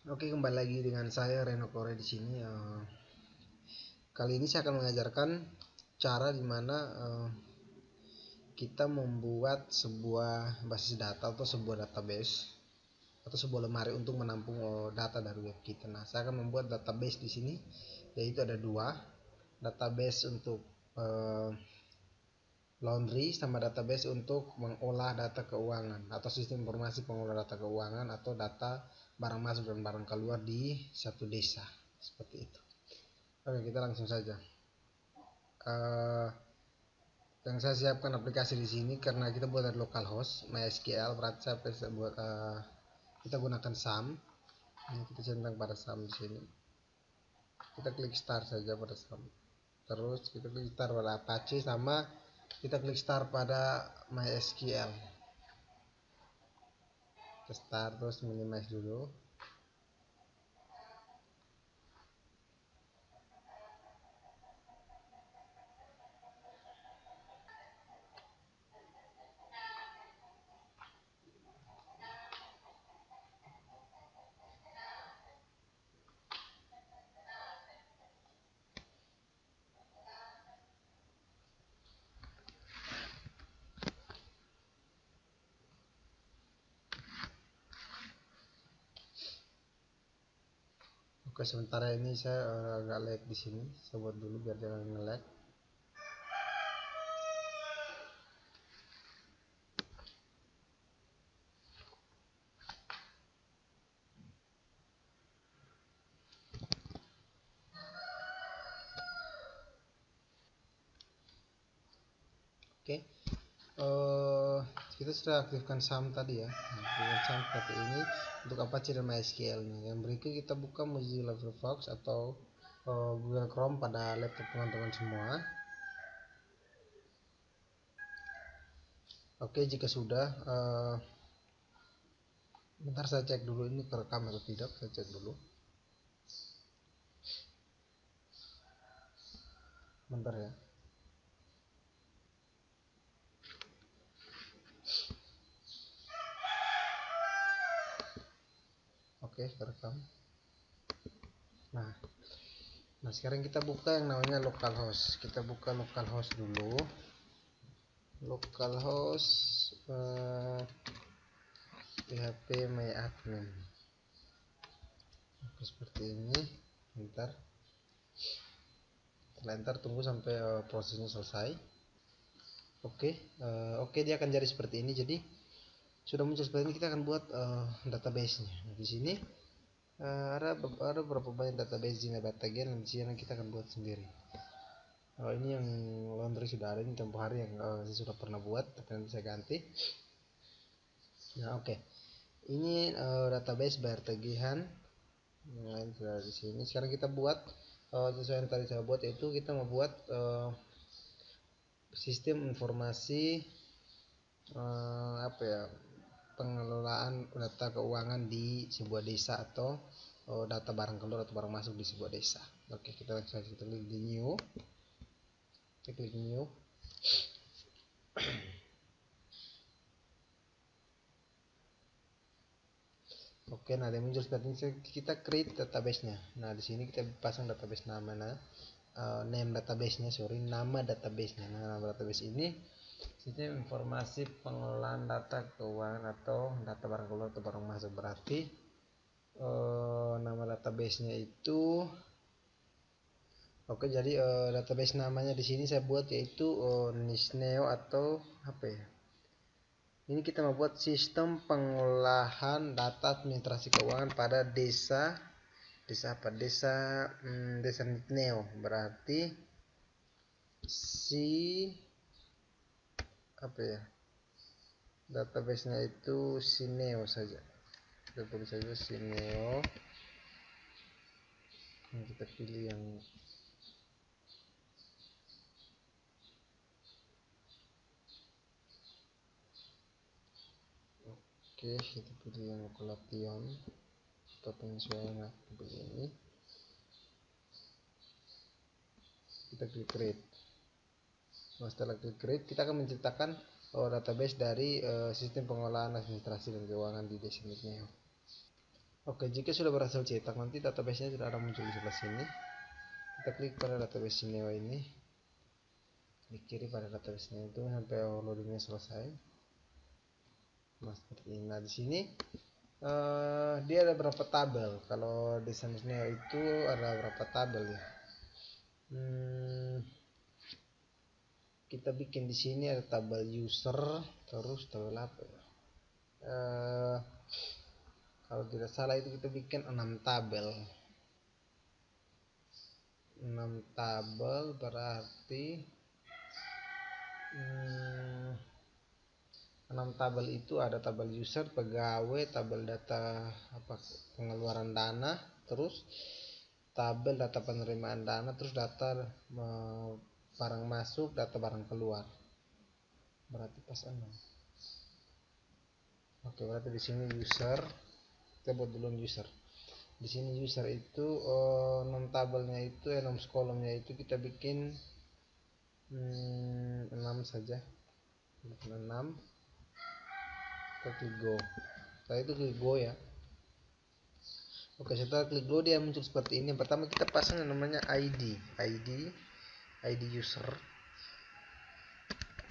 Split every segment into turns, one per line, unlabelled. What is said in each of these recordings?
Oke, kembali lagi dengan saya Reno Kore di sini. Kali ini saya akan mengajarkan cara dimana kita membuat sebuah basis data atau sebuah database atau sebuah lemari untuk menampung data dari web kita. Nah, saya akan membuat database di sini, yaitu ada dua, database untuk laundry sama database untuk mengolah data keuangan atau sistem informasi pengolah data keuangan atau data barang masuk dan barang keluar di satu desa, seperti itu. Oke, kita langsung saja. Yang saya siapkan aplikasi di sini karena kita buat dari localhost MySQL, berarti saya buat kita gunakan SAM. Ini kita centang pada SAM di sini. Kita klik start saja pada SAM. Terus kita klik start pada Apache sama kita klik start pada MySQL. Kita start terus minimize dulu. Oke, sementara ini saya agak lag di sini. Saya buat dulu biar jangan nge-lag. Oke. Kita sudah aktifkan SAM tadi ya. Dengan SAM seperti ini untuk Apache dan MySQL nya. Yang berikut kita buka Mozilla Firefox atau Google Chrome pada laptop teman-teman semua. Oke, jika sudah, bentar saya cek dulu ini terekam atau tidak. Saya cek dulu. Bentar ya. Oke, terekam. Nah, sekarang kita buka yang namanya localhost. Kita buka localhost dulu. Localhost PHP myadmin. Oke, seperti ini. Bentar. Setelah tunggu sampai prosesnya selesai. Oke, dia akan jadi seperti ini. Jadi sudah muncul seperti ini, kita akan buat database-nya. Nah, di sini ada beberapa banyak database di Metadata. Di sini kita akan buat sendiri. Ini yang laundry sudah ada, ini tempo hari yang saya sudah pernah buat, tapi nanti saya ganti. Nah, oke. Ini database bayar tagihan. Nah, ini sudah di sini. Sekarang kita buat sesuai yang tadi saya buat, yaitu kita mau buat sistem informasi pengelolaan data keuangan di sebuah desa atau data barang keluar atau barang masuk di sebuah desa. Oke, kita langsung klik di new. Kita klik new. Oke, nah dia muncul seperti ini. Kita create database-nya. Nah, di sini kita pasang database nama, name database-nya, nama database-nya. Nah, nama database ini sistem informasi pengelolaan data keuangan atau data barang keluar atau barang masuk. Berarti nama database-nya itu jadi database namanya di sini saya buat yaitu Nisneo atau apa ya? Ini kita membuat sistem pengolahan data administrasi keuangan pada desa Nisneo. Berarti database-nya itu Sineo saja. Kita tulis saja Sineo. Kita pilih yang kita pilih yang Collation atau penyesuaian. Pilih ini. Kita klik create. Nah, setelah klik create, kita akan menciptakan database dari sistem pengolahan administrasi dan keuangan di desa Nisneo. Oke, jika sudah berhasil cetak, nanti database-nya sudah ada muncul di sebelah sini. Kita klik pada database Neo ini, klik kiri pada database-nya itu sampai loadingnya selesai. Nah, seperti ini. Nah, di sini dia ada berapa tabel. Kalau di Samus Neo itu ada berapa tabel ya? Kita bikin di sini ada tabel user, terus tabel apa ya? Kalau tidak salah itu kita bikin 6 tabel. 6 tabel berarti 6 tabel itu ada tabel user, pegawai, tabel data apa pengeluaran dana, terus tabel data penerimaan dana, terus data barang masuk, data barang keluar. Berarti pas 6. Oke, berarti di sini user, kita buat dulu user. Di sini user itu 6 tabelnya itu 6 kolomnya itu kita bikin 6 saja. Bikin 6. Kita klik go. Setelah itu klik go ya. Oke, setelah klik go dia muncul seperti ini. Yang pertama kita pasang yang namanya ID user.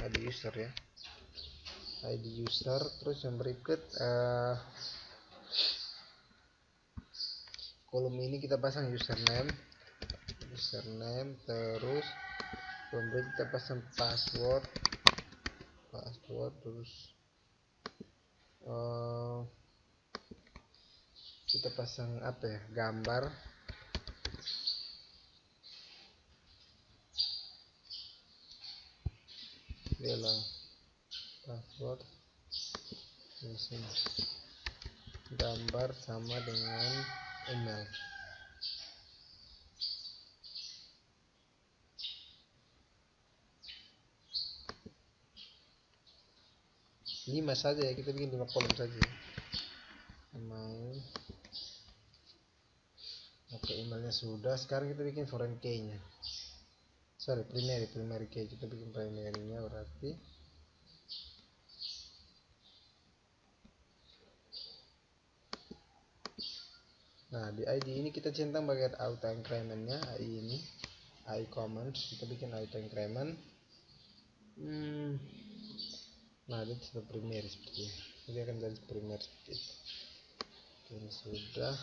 ID user ya. ID user, terus yang berikut kolom ini kita pasang username, terus kemudian kita pasang password, terus kita pasang apa ya, gambar, bilang password di sini, gambar sama dengan email. Lima saja ya, kita bikin 5 kolom saja. Email. Oke, emailnya sudah. Sekarang kita bikin foreign key nya, primary key. Kita bikin primary nya berarti nah di ID ini kita centang bagian auto increment nya. ini AI commands, kita bikin auto increment. Nah dia sudah primary seperti ini, dia akan jadi primary seperti itu. Ini sudah.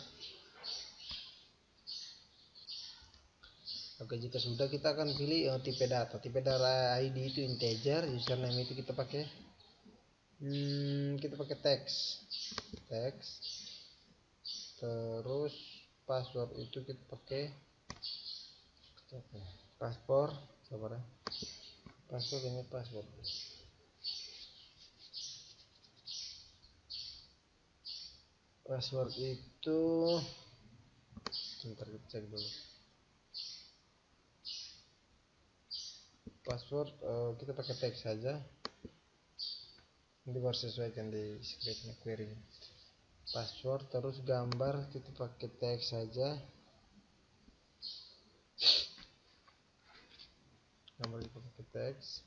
Oke, jika sudah kita akan pilih tipe data. Tipe data ID itu integer, username itu kita pakai teks, terus password itu kita pakai password itu sebentar kita cek dulu. Password kita pakai teks saja, ini baru sesuaikan di scriptnya query. Password terus gambar kita pakai teks saja, gambar kita pakai teks.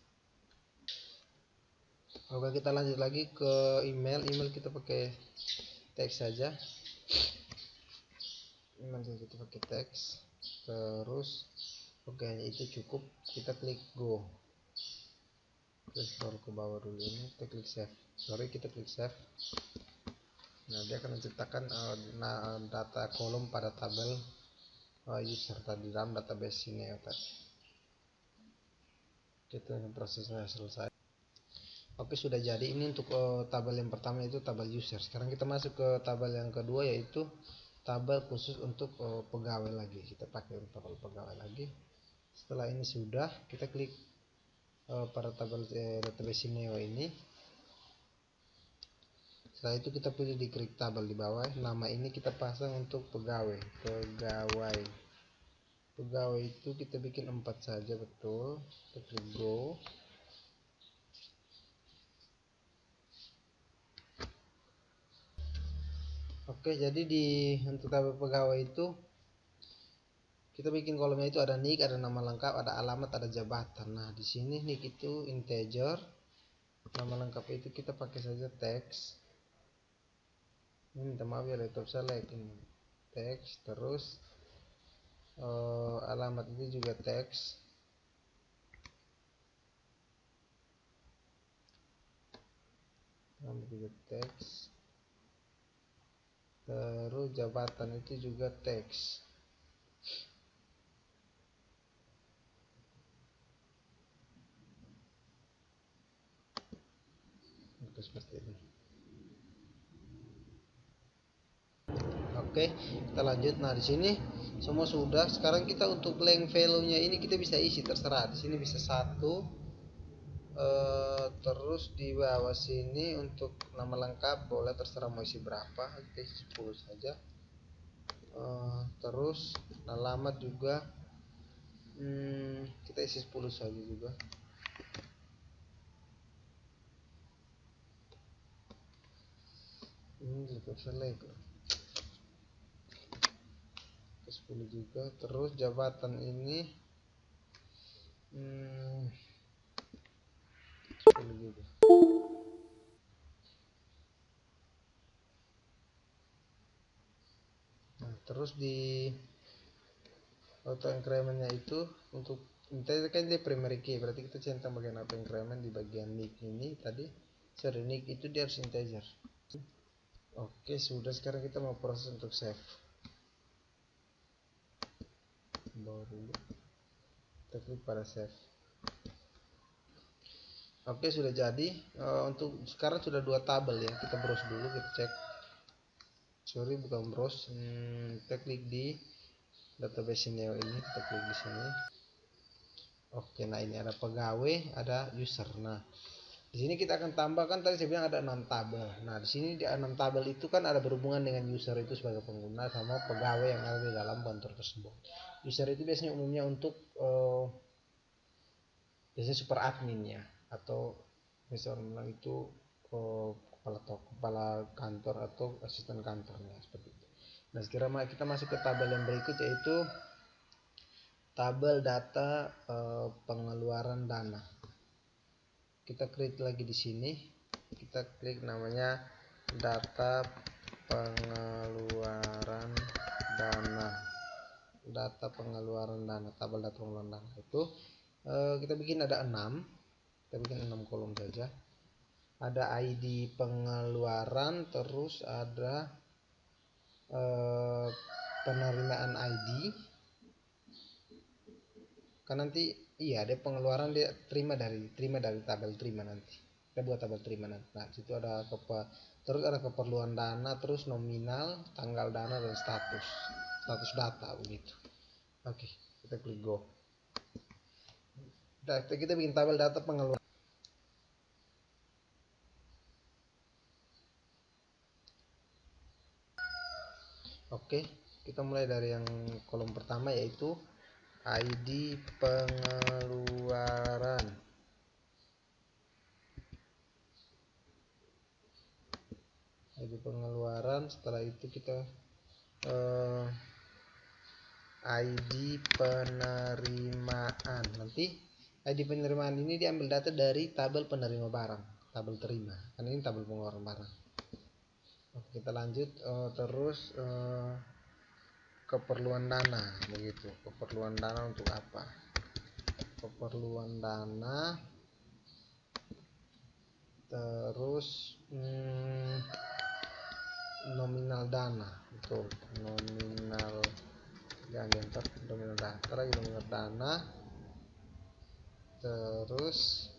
Oke, kita lanjut lagi ke email kita pakai teks saja, email kita pakai teks terus. Oke, itu cukup. Kita klik go, kita scroll ke bawah dulu, ini kita klik save. Nah dia akan menciptakan data kolom pada tabel user tadi dalam database ini ya tadi. Itu prosesnya selesai. Oke, sudah jadi. Ini untuk tabel yang pertama itu tabel user. Sekarang kita masuk ke tabel yang kedua, yaitu tabel khusus untuk pegawai lagi. Kita pakai tabel pegawai lagi. Setelah ini sudah, kita klik pada tabel database Neo ini. Setelah itu kita pilih di klik tabel di bawah. Nama ini kita pasang untuk pegawai. Pegawai itu kita bikin 4 saja, betul. Kita klik go. Oke, jadi untuk tabel pegawai itu kita bikin kolomnya itu ada nick, ada nama lengkap, ada alamat, ada jabatan. Nah, di sini nick itu integer, nama lengkap itu kita pakai saja teks. ini minta maaf ya laptop saya lag. Ini teks, terus alamat itu juga teks, alamat juga teks, terus jabatan itu juga teks. Oke, seperti ini. Oke, kita lanjut. Nah, di sini semua sudah. Sekarang kita untuk blank value-nya ini kita bisa isi terserah. Di sini bisa satu, terus di bawah sini untuk nama lengkap boleh terserah mau isi berapa, kita isi 10 saja. Terus alamat juga kita isi 10 saja juga. Ini laptop select 10 juga. Terus jabatan ini 10 juga. Nah, terus di auto incrementnya itu untuk ini kan dia primary key, berarti kita centang bagian auto increment di bagian nick ini tadi. Sorry, nick itu dia harus integer. Oke, sudah. Sekarang kita mau proses untuk save. Baru kita klik pada save. Oke, sudah jadi. Untuk sekarang sudah 2 tabel ya. Kita browse dulu, kita cek. Sorry, bukan browse. Kita klik di database Neo ini, kita klik di sini. Oke, nah ini ada pegawai, ada user. Nah, di sini kita akan tambahkan, tadi saya bilang ada 6 tabel. Nah, di sini di 6 tabel itu kan ada berhubungan dengan user itu sebagai pengguna sama pegawai yang ada di dalam kantor tersebut. User itu biasanya umumnya untuk biasanya super adminnya, atau misalnya itu kepala toko, kepala kantor atau asisten kantornya seperti itu. Nah, sekarang kita masuk ke tabel yang berikut, yaitu tabel data pengeluaran dana. Kita klik lagi di sini, kita klik namanya data pengeluaran dana, data pengeluaran dana, tabel data pengeluaran dana itu kita bikin ada 6, kita bikin 6 kolom saja. Ada ID pengeluaran, terus ada penerimaan ID, kan nanti iya ada pengeluaran dia terima dari tabel terima, nanti kita buat tabel terima nanti. Nah, situ ada terus ada keperluan dana, terus nominal, tanggal dana, dan status data begitu. Oke, kita klik go. Nah, kita bikin tabel data pengeluaran. Oke, kita mulai dari yang kolom pertama, yaitu ID pengeluaran. ID pengeluaran. Setelah itu kita ID penerimaan. Nanti ID penerimaan ini diambil data dari tabel penerima barang, tabel terima, kan ini tabel pengeluaran barang. Oke, kita lanjut. Terus keperluan dana begitu. Keperluan dana untuk apa? Keperluan dana, terus nominal dana, betul, nominal, jangan enter, nominal dana lagi, nominal dana. Terus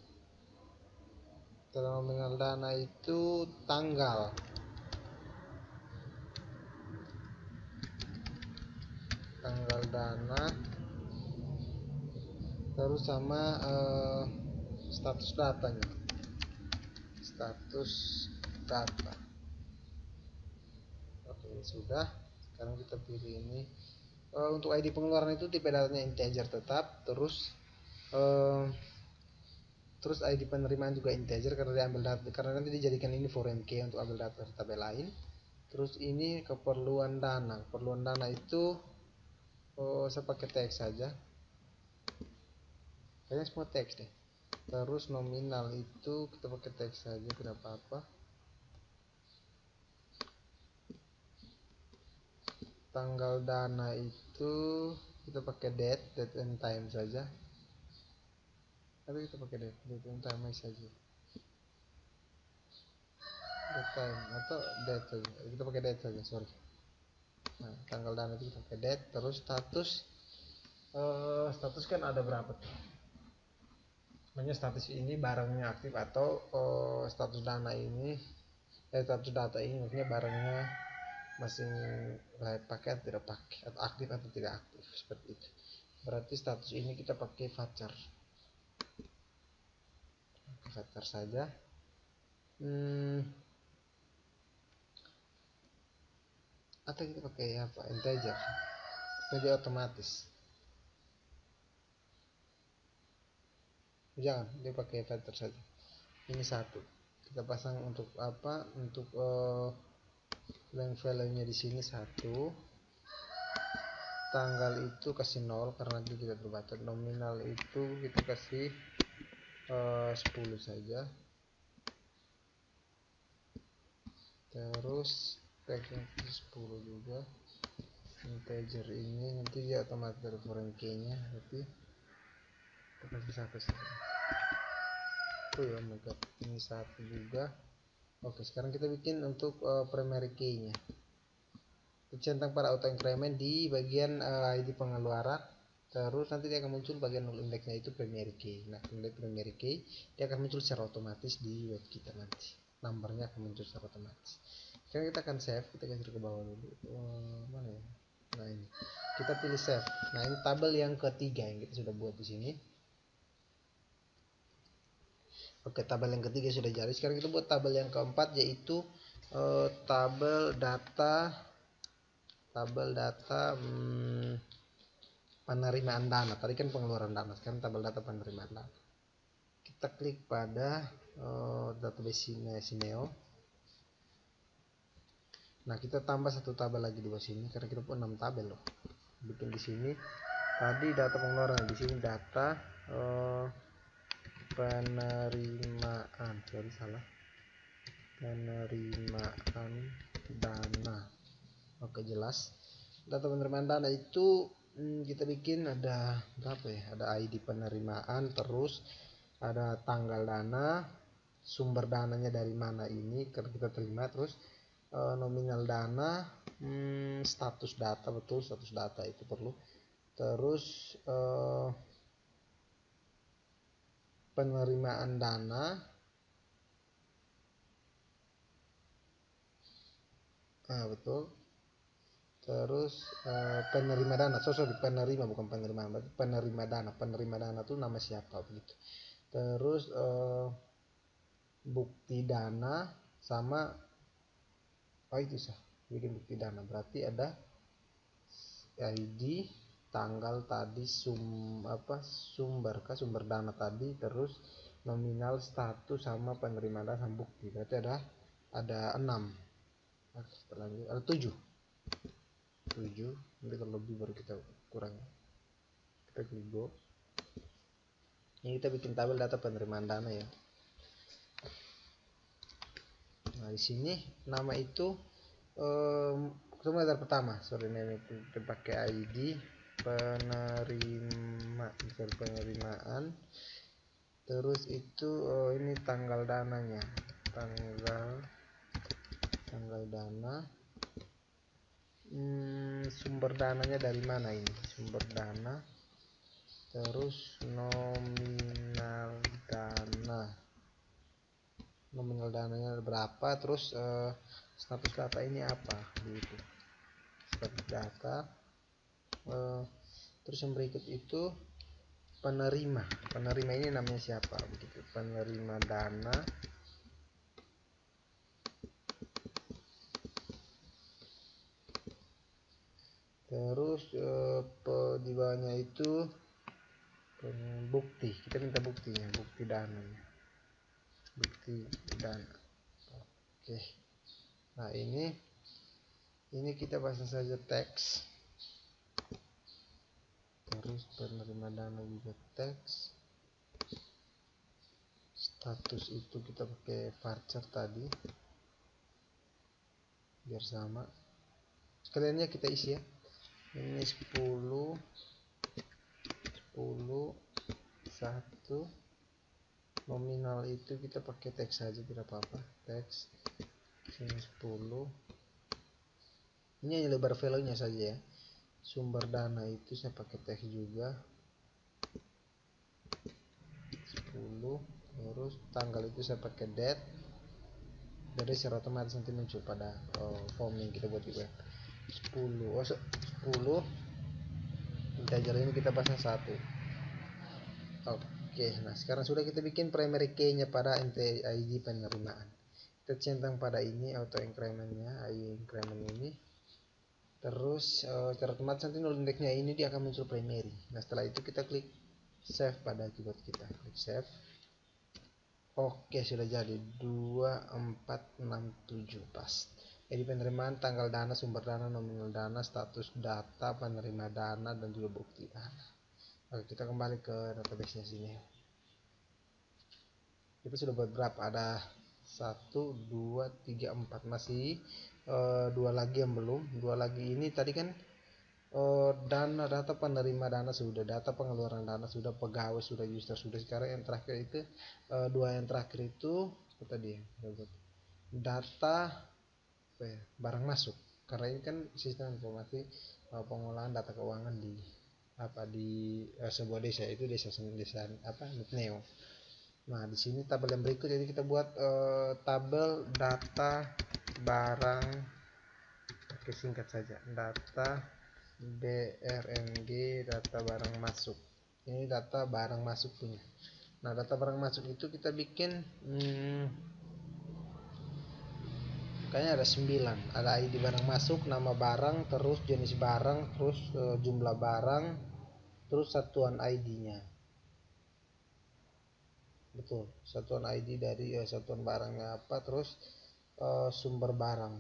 nominal dana itu tanggal dana, terus sama status datanya, status data. Oke, sudah. Sekarang kita pilih ini. Untuk ID pengeluaran itu tipe datanya integer tetap, terus ID penerimaan juga integer karena diambil data, karena nanti dijadikan ini foreign key untuk ambil data dari tabel lain. Terus ini keperluan dana. Keperluan dana itu saya pakai teks saja, kayaknya semua teks deh. Terus nominal itu kita pakai teks saja, tidak apa-apa. tanggal dana itu kita pakai date and time saja, atau kita pakai date and time saja, date time atau date saja, kita pakai date saja, sorry. Nah, tanggal dana itu kita pakai date. Terus status kan ada berapa tuh, sebenarnya status ini barangnya aktif atau status dana ini status data ini maksudnya barangnya masih layak pakai atau tidak pakai, atau aktif atau tidak aktif, seperti itu. Berarti status ini kita pakai varchar saja. Atau kita pakai apa, integer otomatis, jangan, dia pakai varchar saja. Ini satu kita pasang untuk apa, untuk length value nya di sini 1, tanggal itu kasih 0 karena nanti tidak terbatas, nominal itu kita kasih 10 saja, terus tagnya 10 juga. Integer ini nanti dia otomatis dari foreign key nya, tapi kita kasih 1 saja. Oh ya, my god, ini 1 juga. Oke, sekarang kita bikin untuk primary key nya, centang pada auto increment di bagian ID pengeluaran. Terus nanti dia akan muncul bagian null indexnya itu primary key. Nah, primary key dia akan muncul secara otomatis di web kita, nanti numbernya akan muncul secara otomatis. Sekarang kita akan save, kita geser ke bawah dulu. Mana ya? Nah, ini kita pilih save. Nah, ini tabel yang ketiga yang kita sudah buat di sini. Oke, tabel yang ketiga sudah jadi. Sekarang kita buat tabel yang keempat, yaitu tabel data penerimaan dana. Tadi kan pengeluaran dana, sekarang tabel data penerimaan dana. Kita klik pada database Simeo. Nah, kita tambah satu tabel lagi di bawah sini karena kita punya 6 tabel loh. Bikin di sini. Tadi data pengeluaran, di sini data penerimaan. Sorry, salah. Penerimaan dana. Oke, jelas. Data penerimaan dana itu kita bikin ada berapa ya? Ada ID penerimaan, terus ada tanggal dana, sumber dananya dari mana ini karena kita terima, terus nominal dana, status data, betul, status data itu perlu, terus penerimaan dana, betul, terus penerima dana, sorry, penerima bukan penerimaan, berarti penerima dana tuh nama siapa begitu. Terus bukti dana sama itu sah, bikin bukti dana berarti ada ID, tanggal tadi, sumber dana tadi, terus nominal, status, sama penerima dana sama bukti, berarti ada 6. Ada 7. Nanti kalau lebih baru kita kurangi. Kita klik go. Ini kita bikin tabel data penerimaan dana ya. Nah, di sini nama itu dari pertama, sorry, ini kita pakai ID penerimaan, terus itu ini tanggal dananya, tanggal dana, sumber dananya dari mana ini, sumber dana, terus nominal dananya berapa, terus status data ini apa begitu, status data. Terus yang berikut itu penerima ini namanya siapa begitu, penerima dana, terus di bawahnya itu bukti, kita minta buktinya, bukti dana. Oke, nah ini kita pasang saja teks, terus penerima dana juga teks, status itu kita pakai varchar tadi biar sama, sekaliannya kita isi ya. ini 10 1. Nominal itu kita pakai teks saja, tidak apa-apa, teks. Sini 10. Ini hanya lebar value nya saja ya. Sumber dana itu saya pakai teks juga 10. Terus tanggal itu saya pakai date. Dari secara otomatis nanti muncul pada form yang kita buat di web. 10 integer ini kita pasang 1. Oke, nah sekarang sudah kita bikin primary key nya pada ID penerimaan. Kita centang pada ini auto increment nya, increment ini. Terus secara otomatis nanti null index nya ini dia akan muncul primary. Nah setelah itu kita klik save pada keyboard kita, klik save. Oke, sudah jadi 2467 pas. Jadi penerimaan, tanggal dana, sumber dana, nominal dana, status data, penerima dana, dan juga bukti dana. Oke, kita kembali ke database nya sini. Kita sudah buat berapa? Ada 1 2 3 4, masih 2 lagi yang belum. 2 lagi ini tadi kan dana, data penerima dana sudah, data pengeluaran dana sudah, pegawai sudah, user sudah. Sekarang yang terakhir itu 2 yang terakhir itu apa tadi ya, data barang masuk, karena ini kan sistem informasi pengolahan data keuangan di sebuah desa, itu desa apa, Neo. Nah di sini tabel yang berikut, jadi kita buat tabel data barang, oke singkat saja, data BRNG, data barang masuk. Ini data barang masuk punya. Nah data barang masuk itu kita bikin kayaknya ada 9. Ada ID barang masuk, nama barang, terus jenis barang, terus jumlah barang, terus satuan ID nya. Betul, satuan ID dari satuan barangnya apa, terus sumber barang,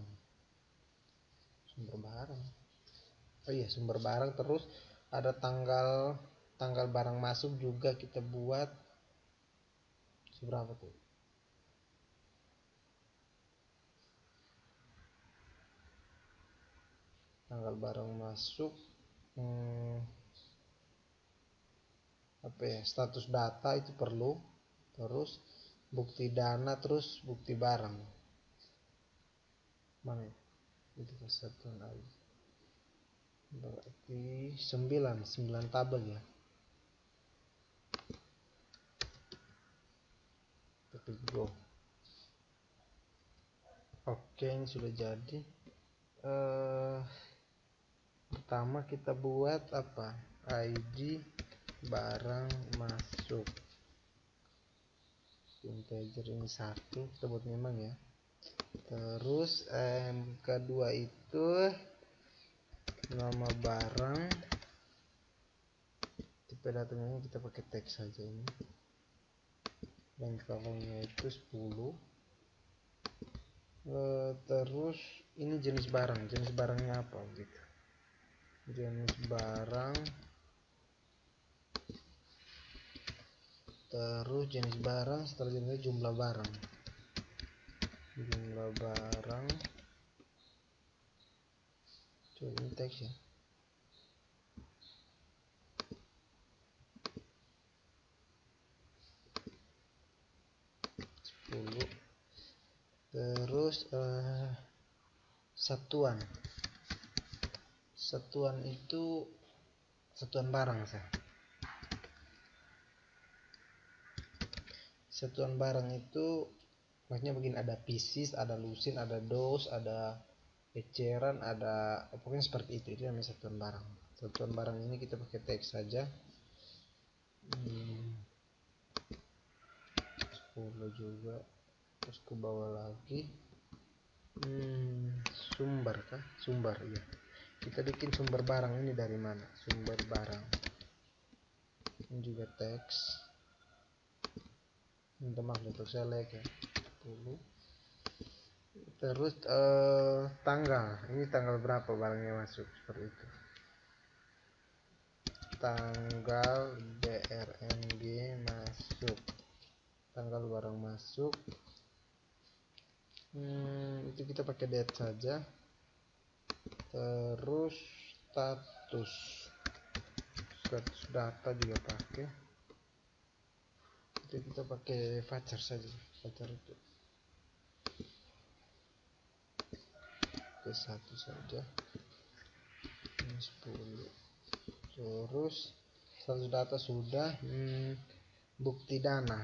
oh iya sumber barang, terus ada tanggal barang masuk juga kita buat seberapa tuh, tanggal barang masuk apa ya, status data itu perlu, terus bukti dana, terus bukti barang mana ya? Itu kesatuan ID berarti 9 tabel ya. Klik go. Oke, ini sudah jadi. Pertama kita buat apa, ID barang masuk, integer ini 1 kita buat memang ya. Terus kedua itu nama barang, tipe datanya kita pakai teks saja ini, dan covernya itu 10. Terus ini jenis barangnya apa gitu, jenis barang, terus jenis barang, setelah jenisnya jumlah barang, coba ini teks ya, 10. Terus satuan itu satuan barang saya. Satuan barang itu maksudnya begini, ada pieces, ada lusin, ada dos, ada eceran, ada pokoknya seperti itu namanya satuan barang. Satuan barang ini kita pakai teks saja 10 juga. Terus ke bawah lagi sumber ya, kita bikin sumber barang ini dari mana, sumber barang ini juga teks, minta maaf untuk select ya 10. Terus tanggal, ini tanggal berapa barangnya masuk, seperti itu, tanggal BRNG masuk, tanggal barang masuk itu kita pakai date saja. Terus 100 data juga pakai. Itu kita pakai voucher saja, voucher itu ke 1 saja. Ini 10. Terus 100 data sudah. Bukti dana.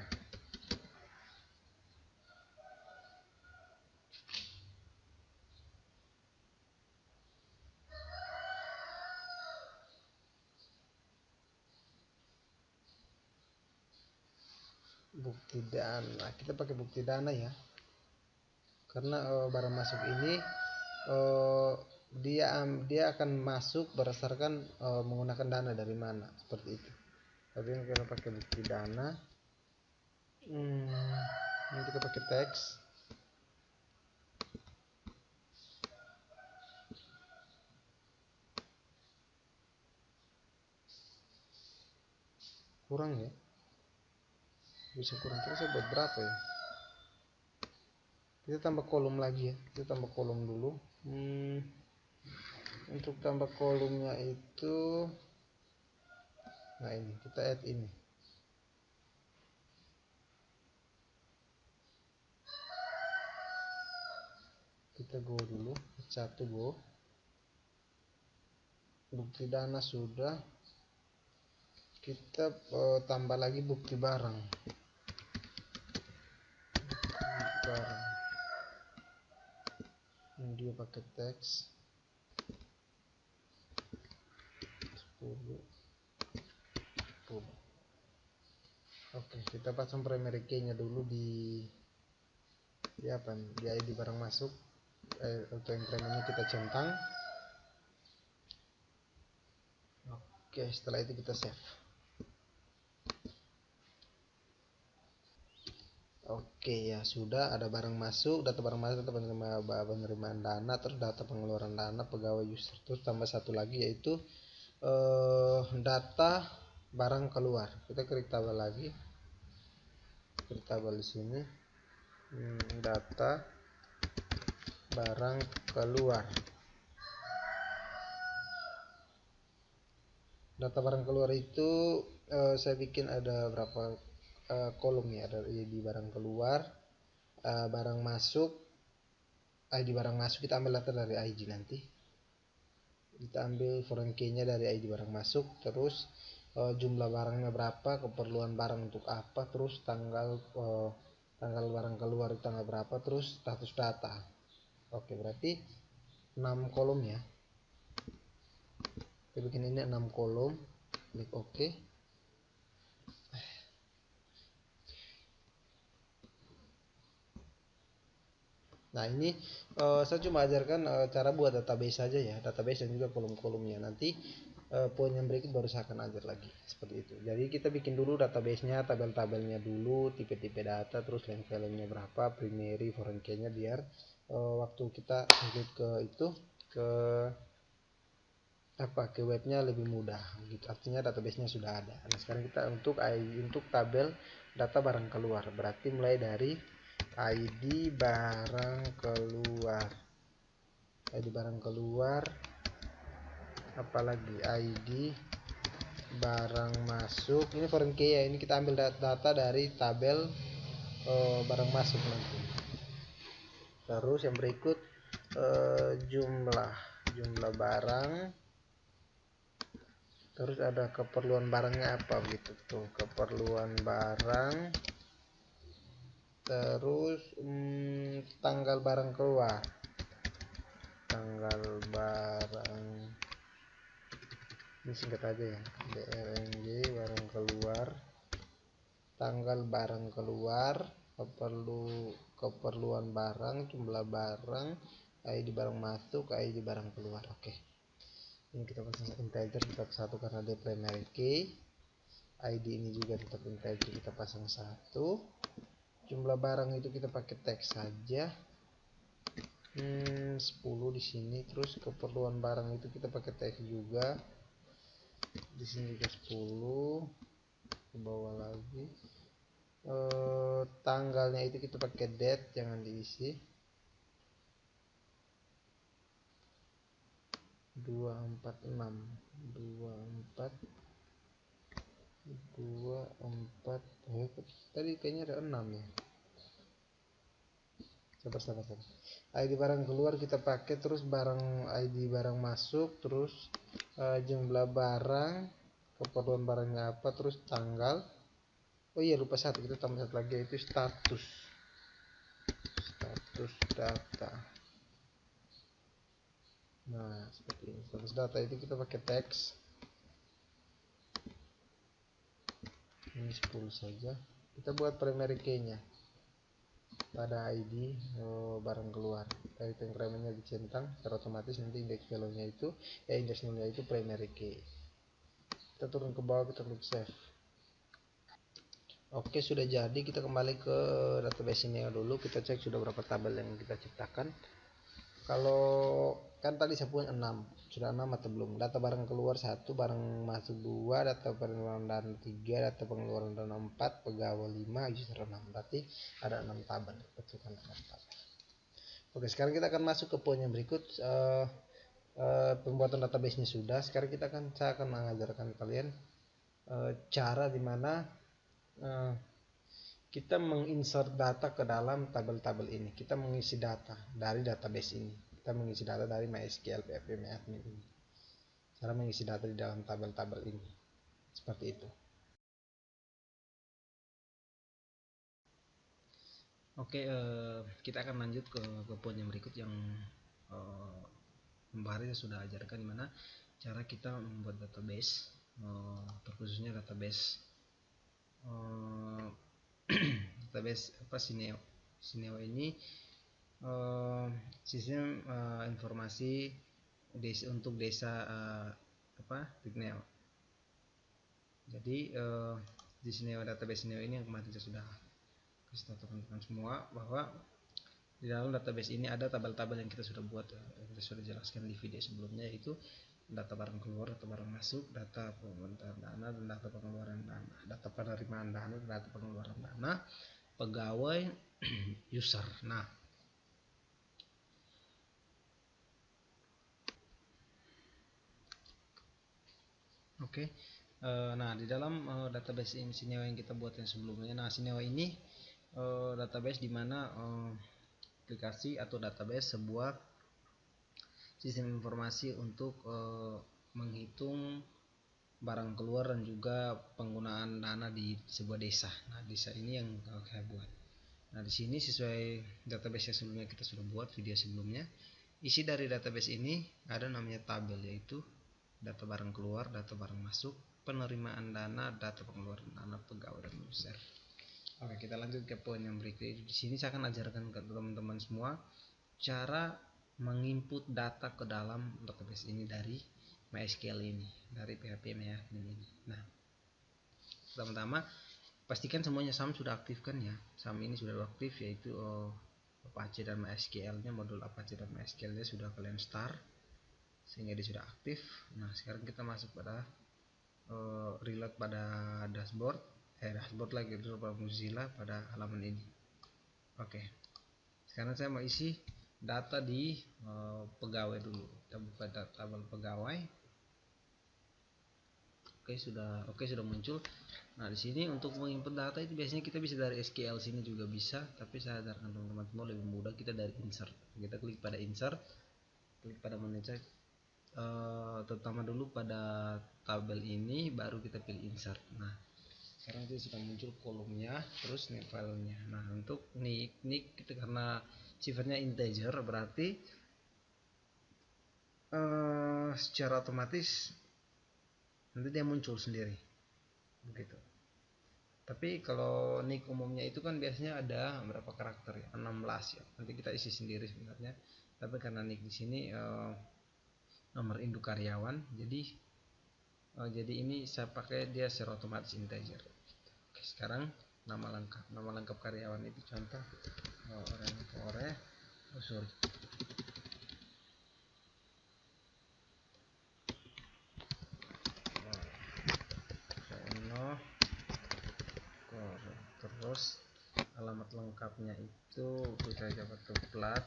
Bukti dana, kita pakai bukti dana ya, karena barang masuk ini dia akan masuk berdasarkan menggunakan dana dari mana, seperti itu. Tapi kita pakai bukti dana. Ini kita pakai teks. Kurang ya, bisa kurang. Terus saya buat berapa ya? Kita tambah kolom lagi ya, kita tambah kolom dulu. Untuk tambah kolomnya itu, nah ini kita add ini. Kita go dulu, satu go. Bukti dana sudah. Kita tambah lagi bukti barang. Ini dia pakai teks 10. Oke, kita pasang primary key nya dulu di apa nih, di ID barang masuk. Untuk yang primary kita centang. Oke, setelah itu kita save. Oke ya, sudah ada barang masuk, data barang masuk, data penerimaan dana, terus data pengeluaran dana, pegawai, user. Terus tambah satu lagi yaitu data barang keluar. Kita klik tabel lagi, klik tabel di sini. Data barang keluar. Data barang keluar itu saya bikin ada berapa kolom ya. Ada di barang keluar, barang masuk, ID barang masuk kita ambil data dari ID nanti. Kita ambil foreign key nya dari ID barang masuk, terus jumlah barangnya berapa, keperluan barang untuk apa, terus tanggal barang keluar tanggal berapa, terus status data. Oke, berarti 6 kolom ya. Kita bikin ini 6 kolom, klik OK. Nah ini saya cuma ajarkan cara buat database saja ya, database dan juga kolom-kolomnya. Nanti poin yang berikut baru saya akan ajar lagi seperti itu. Jadi kita bikin dulu database-nya, tabel-tabelnya dulu, tipe-tipe data, terus length-nya berapa, primary, foreign key-nya, biar waktu kita klik ke itu ke webnya lebih mudah gitu. Artinya database-nya sudah ada. Nah sekarang kita untuk tabel data barang keluar, berarti mulai dari ID barang keluar, apalagi ID barang masuk. Ini foreign key ya, ini kita ambil data dari tabel barang masuk nanti. Terus yang berikut jumlah barang, terus ada keperluan barangnya apa gitu tuh, keperluan barang, terus tanggal barang keluar, ini singkat aja ya, BRNG barang keluar, tanggal barang keluar, keperluan barang, jumlah barang, ID barang masuk, ID barang keluar. Oke, ini kita pasang integer tetap 1 karena dia primary key. ID ini juga tetap integer, kita pasang 1. Jumlah barang itu kita pakai teks saja, 10 di sini. Terus keperluan barang itu kita pakai teks juga, di sini juga 10. Ke bawah lagi, tanggalnya itu kita pakai date, jangan diisi. 246 24 tadi kayaknya ada 6 ya. sabar. ID barang keluar kita pakai, terus ID barang masuk, terus jumlah barang, keperluan barangnya apa, terus tanggal. Oh iya, lupa satu, kita tambah satu lagi, yaitu status data. Nah, seperti ini. Status data itu kita pakai teks. Ini 10 saja. Kita buat primary key nya pada ID barang keluar. Dari incrementnya dicentang, secara otomatis nanti indeks value nya itu indeks nolnya itu primary key. Kita turun ke bawah, kita klik save. Oke, sudah jadi. Kita kembali ke database ini dulu, kita cek sudah berapa tabel yang kita ciptakan. Kalau kan tadi saya punya 6, sudah 6 atau belum? Data barang keluar 1, barang masuk 2, data pengeluaran dana 3, data pengeluaran dana 4, pegawai 5, user 6. Berarti ada 6 tabel. Betul kan, 6 tabel. Oke, sekarang kita akan masuk ke poin yang berikut. Pembuatan database-nya sudah. Sekarang saya akan mengajarkan kalian cara dimana kita menginsert data ke dalam tabel-tabel ini. Kita mengisi data dari database ini. Kita mengisi data dari MySQL PHP admin ini. Cara mengisi data di dalam tabel-tabel ini. Seperti itu. Oke, kita akan lanjut ke poin yang berikut yang kemarin sudah ajarkan dimana cara kita membuat database, terkhususnya database database Sineo ini sistem informasi untuk desa Tigneo. Jadi di Sineo, database Sineo ini yang kemarin saya sudah kasih tahu teman-teman semua bahwa di dalam database ini ada tabel-tabel yang kita sudah buat, yang kita sudah jelaskan di video sebelumnya, yaitu data barang keluar, data barang masuk, data pengeluaran dana, dan data pengeluaran dana, data penerimaan dana, dan data pengeluaran dana, pegawai, user. Nah, oke. Nah, di dalam database ini Sineo yang kita buat yang sebelumnya. Nah, Sineo ini database di mana aplikasi atau database sebuah sistem informasi untuk menghitung barang keluar dan juga penggunaan dana di sebuah desa. Nah, desa ini yang saya buat. Nah, di sini sesuai database yang sebelumnya kita sudah buat video sebelumnya. Isi dari database ini ada namanya tabel, yaitu data barang keluar, data barang masuk, penerimaan dana, data pengeluaran dana, pegawai, dan user. Oke, kita lanjut ke poin yang berikut. Di sini saya akan ajarkan ke teman-teman semua cara menginput data ke dalam database ini dari MySQL ini, dari PHP admin ini. Nah, pertama-tama pastikan semuanya SAM sudah aktif kan ya. SAM ini sudah aktif, yaitu Apache dan MySQL-nya, modul Apache dan MySQL-nya sudah kalian start sehingga dia sudah aktif. Nah, sekarang kita masuk pada reload pada dashboard lagi dulu pada Mozilla pada halaman ini. Oke, sekarang saya mau isi data di pegawai dulu. Kita buka tabel pegawai. Oke, sudah muncul. Nah, di sini untuk menginput data itu biasanya kita bisa dari SQL sini juga bisa, tapi saya sadarkan teman-teman semua lebih mudah kita dari insert. Kita klik pada insert, klik pada mengecek, terutama dulu pada tabel ini, baru kita pilih insert. Nah, sekarang itu sudah muncul kolomnya, terus nih filenya. Nah, untuk nick kita karena sifatnya integer, berarti secara otomatis nanti dia muncul sendiri begitu. Tapi kalau nick umumnya itu kan biasanya ada berapa karakter ya, 16 ya, nanti kita isi sendiri sebenarnya. Tapi karena nick di sini nomor induk karyawan, jadi ini saya pakai dia secara otomatis integer. Oke, sekarang nama lengkap karyawan itu contoh terus alamat lengkapnya itu kita dapat plat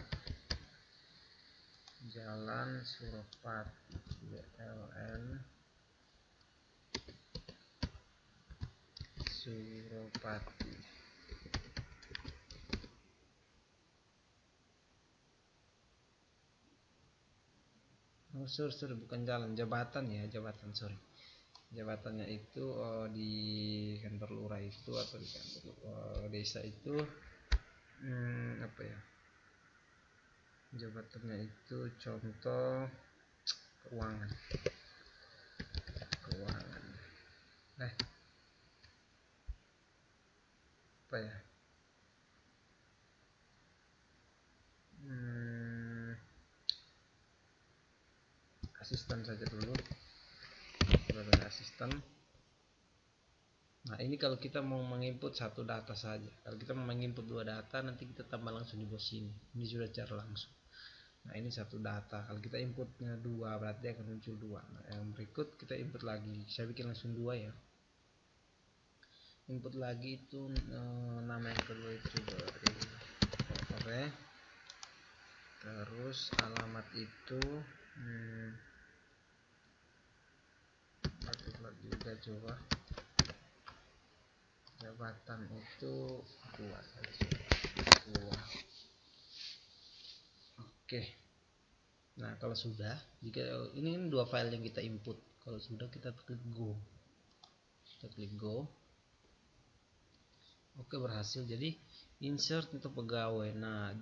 Jalan Suropati, JLN Suropati. Sorry, bukan jalan, jabatan ya, jabatan, sorry. Jabatannya itu di kantor lurah itu atau di kantor desa itu apa ya, jabatannya itu contoh keuangan apa ya, asisten saja dulu, jabatannya asisten. Nah ini kalau kita mau menginput satu data saja. Kalau kita mau menginput dua data, nanti kita tambah langsung di bawah sini. Ini sudah cara langsung. Nah ini satu data. Kalau kita inputnya dua, berarti akan muncul dua. Nah, yang berikut kita input lagi. Saya bikin langsung dua ya. Input lagi itu nama yang kedua itu oke. Terus alamat itu juga coba. Jabatan itu dua saja. Oke. Nah kalau sudah, jika ini dua file yang kita input, kalau sudah kita klik go. Oke, berhasil. Jadi insert untuk pegawai. Nah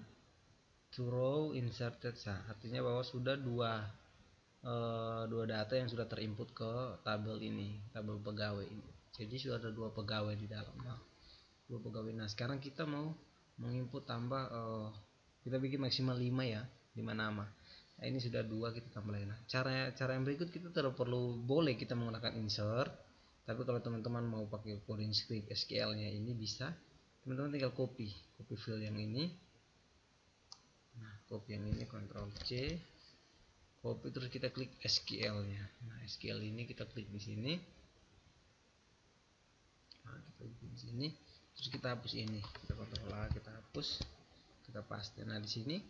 to row inserted, artinya bahwa sudah dua data yang sudah terinput ke tabel ini, tabel pegawai ini. Jadi sudah ada dua pegawai di dalam. Dua pegawai. Nah sekarang kita mau menginput tambah, kita bikin maksimal 5 ya, 5 nama. Nah ini sudah dua, kita tambah lagi. Nah cara yang berikut kita tidak perlu, boleh kita menggunakan insert, tapi kalau teman-teman mau pakai coding script SQL nya ini bisa, teman-teman tinggal copy file yang ini. Nah copy yang ini, Ctrl C, copy, terus kita klik SQL nya. Nah SQL ini kita klik di sini. Nah kita bikin di sini, terus kita hapus ini, kita Ctrl A, kita hapus, kita paste. Nah di sini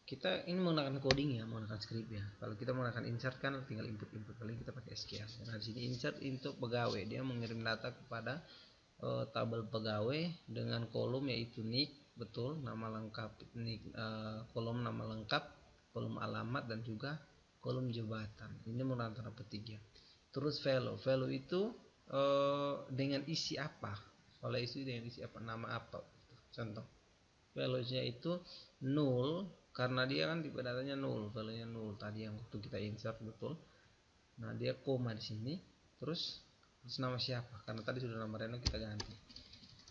kita ini menggunakan coding ya, menggunakan script ya. Kalau kita menggunakan insert kan tinggal input, kali kita pakai SQL. Nah di sini insert untuk pegawai, dia mengirim data kepada tabel pegawai dengan kolom yaitu nick, betul, nama lengkap, nick, kolom nama lengkap, kolom alamat, dan juga kolom jabatan. Ini menggunakan tanda petik ya. Terus value itu dengan isi apa? Oleh isi dengan isi apa? Nama apa? Contoh value-nya itu null, karena dia kan tipe datanya null, value-nya null tadi yang waktu kita insert, betul. Nah dia koma di sini, terus nama siapa? Karena tadi sudah nama Reno, kita ganti.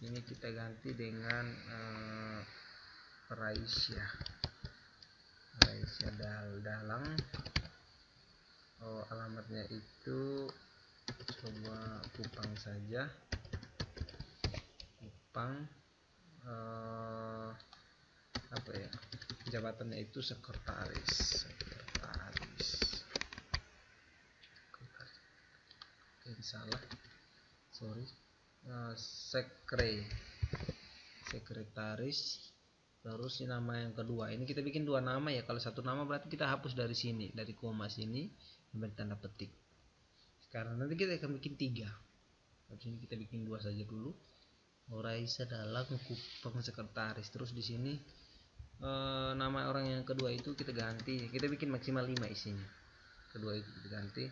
Ini kita ganti dengan Raisya Dalang. Alamatnya itu coba Kupang saja, Kupang. Apa ya, jabatannya itu sekretaris. Ini salah, sorry. Sekretaris. Terus ini nama yang kedua, ini kita bikin dua nama ya. Kalau satu nama berarti kita hapus dari sini, dari koma sini, beri tanda petik. Sekarang nanti kita akan bikin 3. Di sini kita bikin 2 saja dulu. Raisa Dalang Kupang sekretaris. Terus di sini nama orang yang kedua itu kita ganti, kita bikin maksimal 5 isinya. Kedua itu kita ganti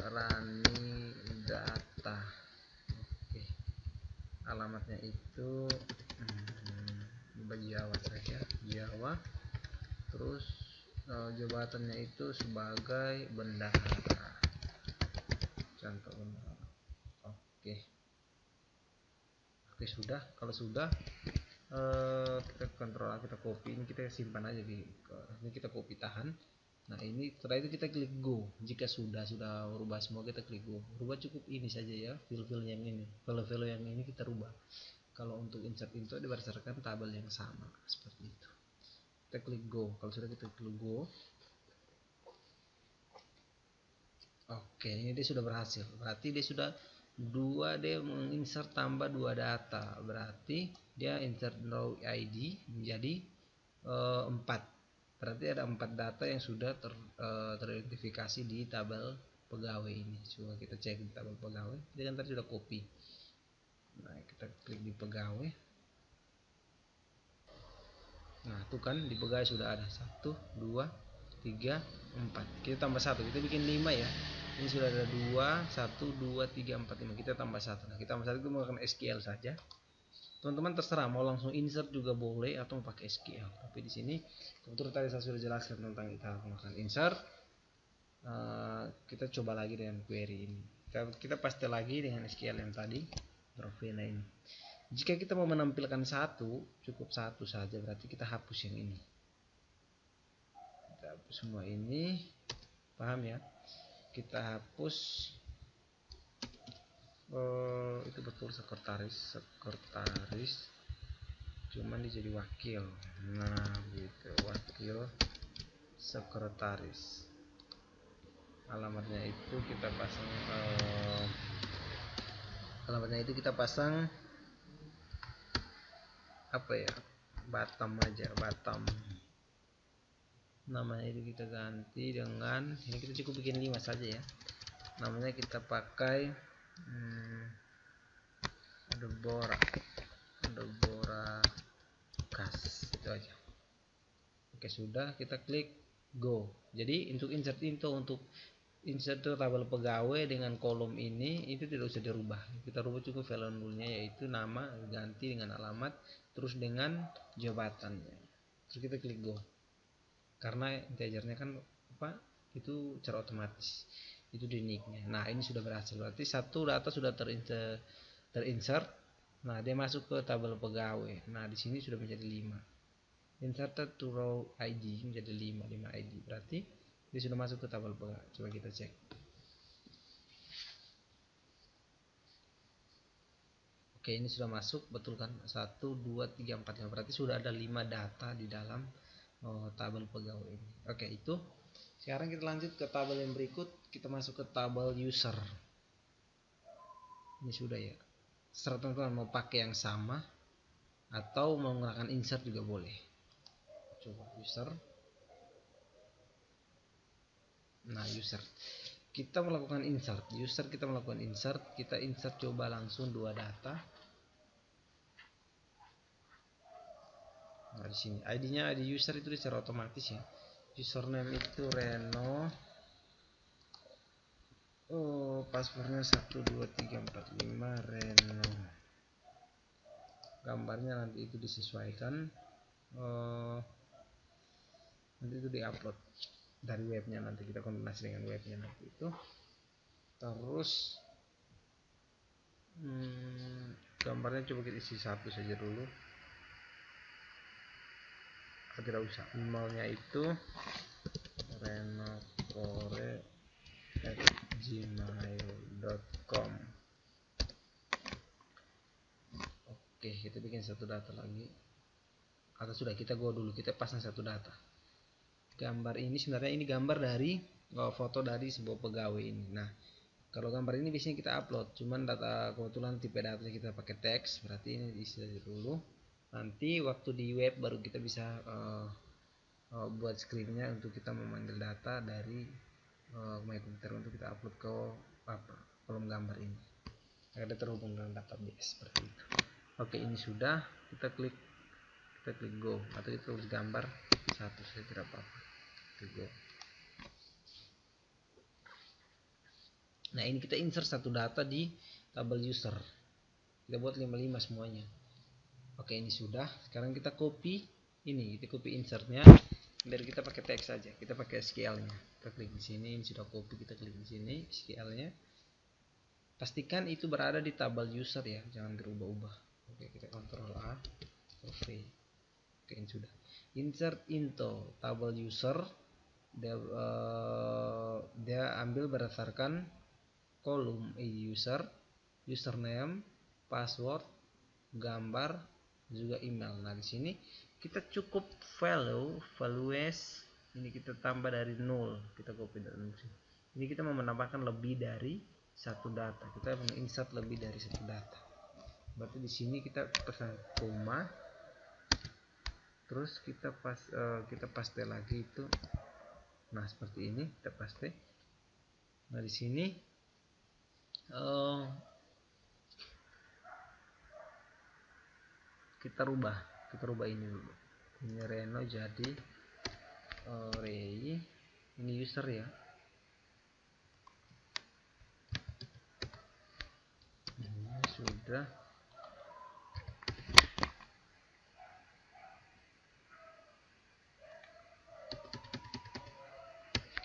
Rani Data. Oke. Alamatnya itu Jawa saja, Jawa. Terus jabatannya itu sebagai bendahara, contoh bendahara. Oke, sudah. Kalau sudah, kita kontrol, kita copy, ini kita simpan aja di ini, kita copy, tahan. Nah ini setelah itu kita klik go. Jika sudah berubah semua, kita klik go. Rubah cukup ini saja ya, file-file yang ini, file-file yang ini kita rubah. Kalau untuk insert itu berdasarkan tabel yang sama, seperti itu. Kita klik go. Kalau sudah kita klik go, oke, ini dia sudah berhasil. Berarti dia sudah dia menginsert tambah 2 data. Berarti dia insert row ID menjadi 4. Berarti ada 4 data yang sudah teridentifikasi di tabel pegawai ini. Coba kita cek di tabel pegawai. Dia kan tadi sudah copy. Nah, kita klik di pegawai. Nah, itu kan di pegawai sudah ada 1, 2, 3, 4. Kita tambah 1, kita bikin 5 ya. Ini sudah ada 2, 1, 2, 3, 4, 5. Kita tambah 1. Nah, kita tambah 1 itu menggunakan SQL saja. Teman-teman terserah mau langsung insert juga boleh atau mau pakai SQL. Tapi di sini kebetulan tadi saya sudah jelaskan tentang kita menggunakan insert. Kita coba lagi dengan query ini. Kita paste lagi dengan SQL yang tadi. Provena ini. Jika kita mau menampilkan satu, cukup satu saja, berarti kita hapus yang ini. Kita hapus semua ini, paham ya? Kita hapus. Itu betul sekretaris, cuman dia jadi wakil. Nah, gitu, wakil sekretaris. Alamatnya itu kita pasang. Alamatnya itu kita pasang apa ya? Batam aja, Batam. Namanya itu kita ganti dengan ini, kita cukup bikin 5 saja ya. Namanya kita pakai Debora Kas, itu aja. Oke, sudah, kita klik go. Jadi untuk insert tabel pegawai dengan kolom ini itu tidak usah dirubah. Kita rubah cukup value nulnya, yaitu nama ganti dengan alamat terus dengan jabatannya. Terus kita klik go. Karena integernya kan itu cara otomatis. Itu di nicknya. Nah, ini sudah berhasil. Berarti satu data sudah terinsert. Nah, dia masuk ke tabel pegawai. Nah, di sini sudah menjadi 5. Inserted to row ID menjadi 5 ID. Berarti dia sudah masuk ke tabel pegawai. Coba kita cek. Oke, ini sudah masuk, betul kan? 1, 2, 3, 4, 5. Berarti sudah ada 5 data di dalam tabel pegawai ini. Oke, itu. Sekarang kita lanjut ke tabel yang berikut. Kita masuk ke tabel user. Ini sudah ya. Serta teman-teman mau pakai yang sama atau mau menggunakan insert juga boleh. Coba user. Nah, user. Kita melakukan insert. User kita melakukan insert. Kita insert coba langsung 2 data. Nah, di sini ID-nya ID user itu secara otomatis ya. Username itu Reno. Passwordnya 12345 Reno. Gambarnya nanti itu disesuaikan. Nanti itu diupload dari webnya, nanti kita kombinasi dengan webnya nanti itu. Terus gambarnya coba kita isi 1 saja dulu. Tidak usah. Emailnya itu renokore@gmail.com. Oke, kita bikin satu data lagi. Atau sudah, kita go dulu, kita pasang satu data. Gambar ini sebenarnya ini gambar dari foto dari sebuah pegawai ini. Nah, kalau gambar ini biasanya kita upload, cuman data kebetulan tipe data kita pakai teks, berarti ini diisi dulu. Nanti waktu di web baru kita bisa buat screennya untuk kita memanggil data dari my computer untuk kita upload ke kolom gambar ini agar terhubung dengan database seperti itu. Oke, ini sudah. Kita klik go atau kita tulis gambar 1 saja, tidak apa-apa. Go. Nah, ini kita insert satu data di tabel user. Kita buat 55 semuanya. Oke, ini sudah. Sekarang kita copy ini, kita copy insertnya. Biar kita pakai teks saja, kita pakai SQL-nya. Kita klik di sini, ini sudah copy, kita klik di sini SQL-nya. Pastikan itu berada di tabel user ya, jangan dirubah-ubah. Oke, kita Ctrl A, Ctrl V. Oke, ini sudah. Insert into tabel user. Dia ambil berdasarkan kolom user, username, password, gambar, juga email. Nah, di sini kita cukup values ini kita tambah dari 0, kita copy dari 0. Ini kita mau menambahkan lebih dari satu data, kita menginsert lebih dari satu data. Berarti di sini kita pesan koma, terus kita paste lagi itu. Nah seperti ini kita paste. Nah di sini kita rubah ini dulu. Ini Reno jadi Rei, ini user ya. Ini sudah.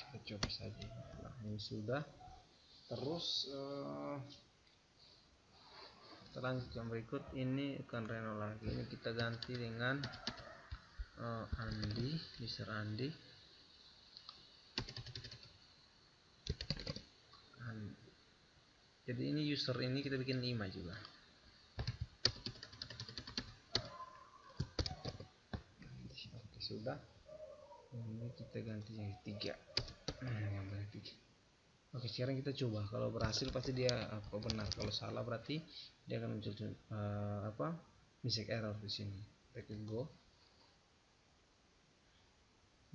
Kita coba saja. Nah, ini sudah. Terus kita lanjut yang berikut. Ini akan Reno lagi. Ini kita ganti dengan Andi, user Andi. Jadi ini user ini kita bikin 5 juga. Oke, sudah. Ini kita ganti yang 3. Yang 3. Oke, sekarang kita coba. Kalau berhasil pasti dia benar. Kalau salah berarti dia akan muncul mistake error di sini. Kita klik go.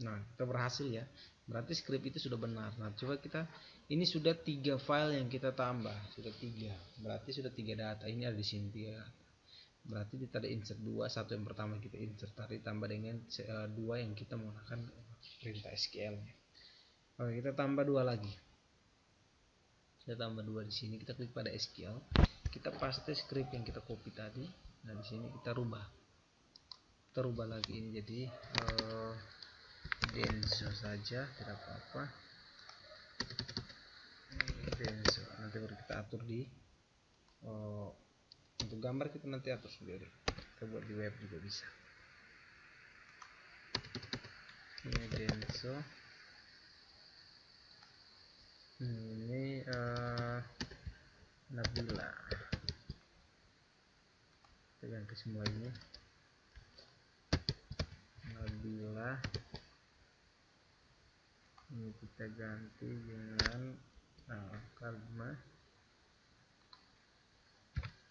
Nah, kita berhasil ya. Berarti script itu sudah benar. Nah, coba kita, ini sudah 3 file yang kita tambah, sudah 3. Berarti sudah 3 data. Ini ada di sini 3 data. Berarti kita ada insert 2, satu yang pertama kita insert tadi tambah dengan 2 yang kita menggunakan perintah SQL-nya. Oke, kita tambah 2 lagi. Kita tambah 2 di sini, kita klik pada SQL. Kita paste script yang kita copy tadi. Nah, di sini kita rubah. Kita rubah lagi ini jadi Denso saja, tidak apa-apa. Denso. Nanti baru kita atur di untuk gambar kita nanti atur sendiri. Kita buat di web juga bisa. Ini Denso. Ini Nabila. Kita ganti semua ini. Nabila. Ini kita ganti dengan Kalma.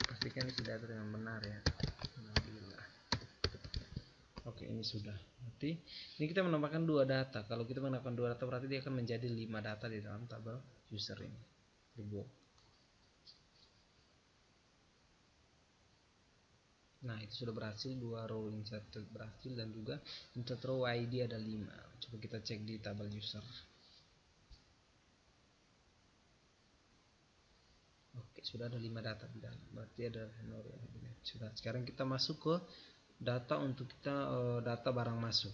Pastikan isi data dengan benar ya. Nabila. Oke, ini sudah. Berarti ini kita menambahkan 2 data. Kalau kita menambahkan 2 data berarti dia akan menjadi 5 data di dalam tabel user ini. Nah, itu sudah berhasil, 2 row insert berhasil dan juga insert row ID ada 5. Coba kita cek di tabel user. Oke, sudah ada 5 data di dalam. Berarti ada sudah. Sekarang kita masuk ke data untuk kita data barang masuk.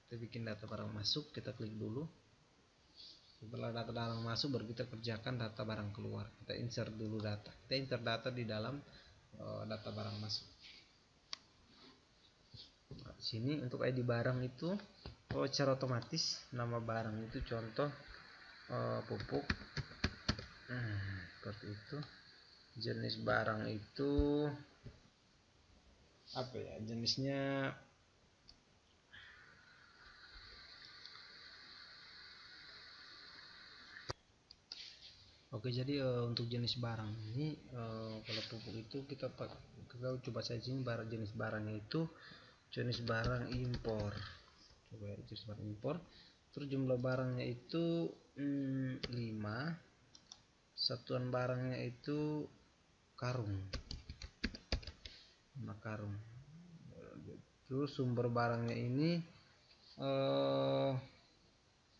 Kita bikin data barang masuk, kita klik dulu. Setelah data barang masuk baru kita kerjakan data barang keluar. Kita insert dulu data. Kita insert data di dalam data barang masuk. Nah, di sini untuk ID barang itu secara otomatis nama barang itu contoh pupuk. Seperti itu. Jenis barang itu apa ya? Jenisnya oke, jadi untuk jenis barang ini kalau pupuk itu kita coba saja ini jenis barangnya itu jenis barang impor. Coba jenis barang impor. Terus jumlah barangnya itu 5. Satuan barangnya itu karung. 5 karung. Terus sumber barangnya ini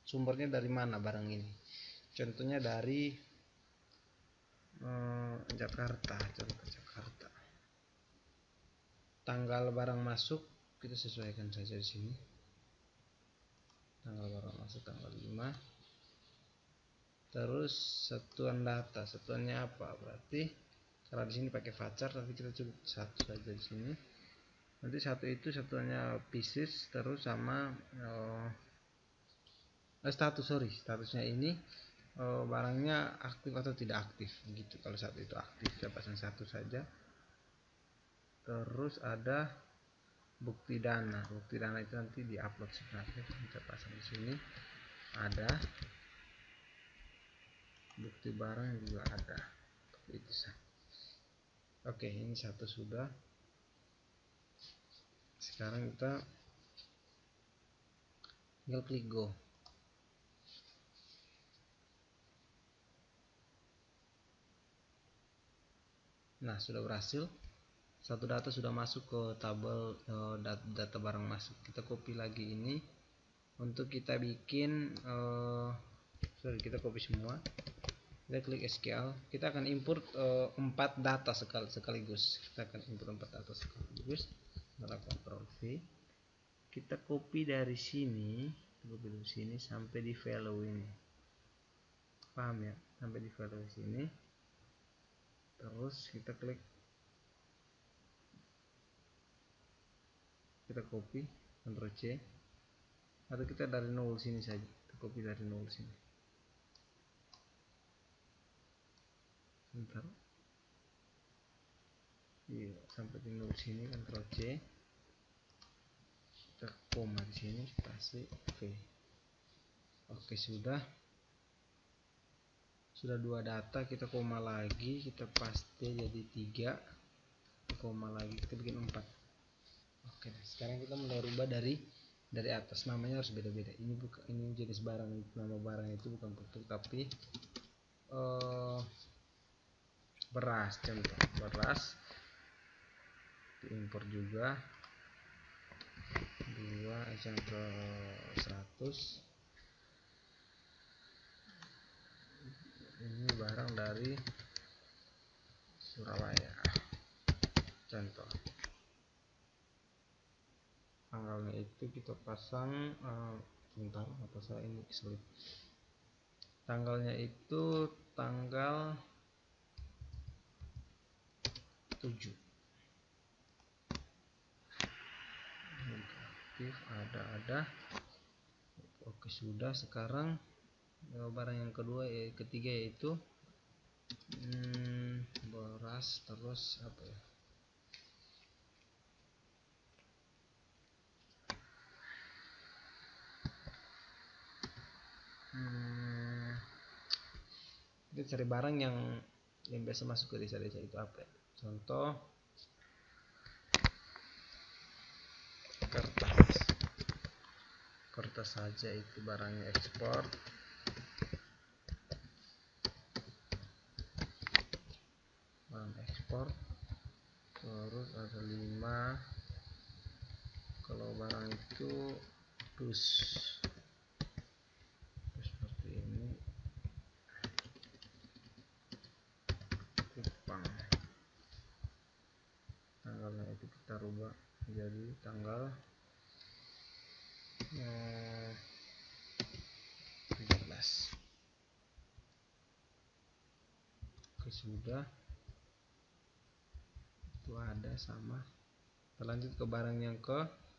sumbernya dari mana barang ini? Contohnya dari Jakarta. Contoh Jakarta. Tanggal barang masuk kita sesuaikan saja di sini. Tanggal barang masuk tanggal 5. Terus satuan data, satuannya apa? Berarti kalau di sini pakai voucher, tapi kita cukup satu saja di sini. Nanti satu itu satuannya pieces, terus sama statusnya ini barangnya aktif atau tidak aktif gitu. Kalau satu itu aktif saya pasang satu saja. Terus ada bukti dana itu nanti diupload sebenarnya, kita pasang di sini. Ada bukti barang juga ada. Itu sah. Oke, ini satu sudah. Sekarang kita tinggal klik go. Nah, sudah berhasil. Satu data sudah masuk ke tabel data barang masuk. Kita copy lagi ini untuk kita bikin kita copy semua. Kita klik SQL. Kita akan import 4 data sekaligus. Kita akan import 4 data sekaligus. Kita Ctrl V. Kita copy dari sini sampai di value ini. Paham ya? Sampai di value sini. Terus kita klik, kita copy, Ctrl C, atau kita dari nol sini saja, kita copy dari nol sini. Bentar, iya, sampai di nol sini, Ctrl C, kita koma di sini, spasi V. Oke, sudah 2 data, kita koma lagi, kita paste jadi 3, koma lagi, kita bikin 4. Oke, sekarang kita mulai rubah dari atas, namanya harus beda-beda. Ini jenis barang, nama barang itu bukan pupuk tapi beras. Contoh beras diimpor juga 2 contoh 100. Ini barang dari Surabaya. Contoh tanggalnya itu kita pasang bentar, apa saya ini sulit. Tanggalnya itu tanggal 7. Aktif ada. Oke, sudah. Sekarang barang yang ketiga yaitu beras. Terus apa ya, kita cari barang yang biasa masuk ke desa-desa itu apa ya? Contoh kertas saja, itu barangnya ekspor. Barang ekspor. Terus ada 5. Kalau barang itu dus seperti ini, Kupang. Tanggalnya itu kita rubah jadi tanggal 17. Oke, sudah. Itu ada sama. Kita lanjut ke barang yang keempat.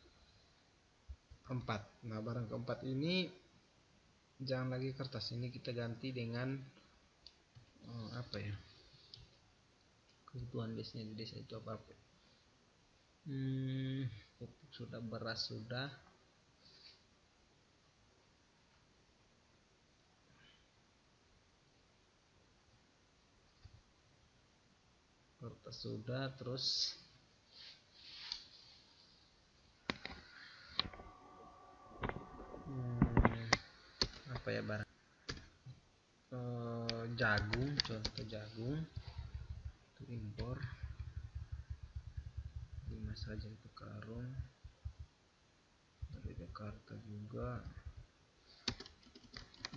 Nah, barang keempat ini jangan lagi kertas, ini kita ganti dengan apa ya, kebutuhan biasanya di desa itu apa pupuk sudah, beras sudah, kertas sudah. Terus apa ya, barang jagung. Contoh jagung itu impor 5 saja, itu karung dari Jakarta juga,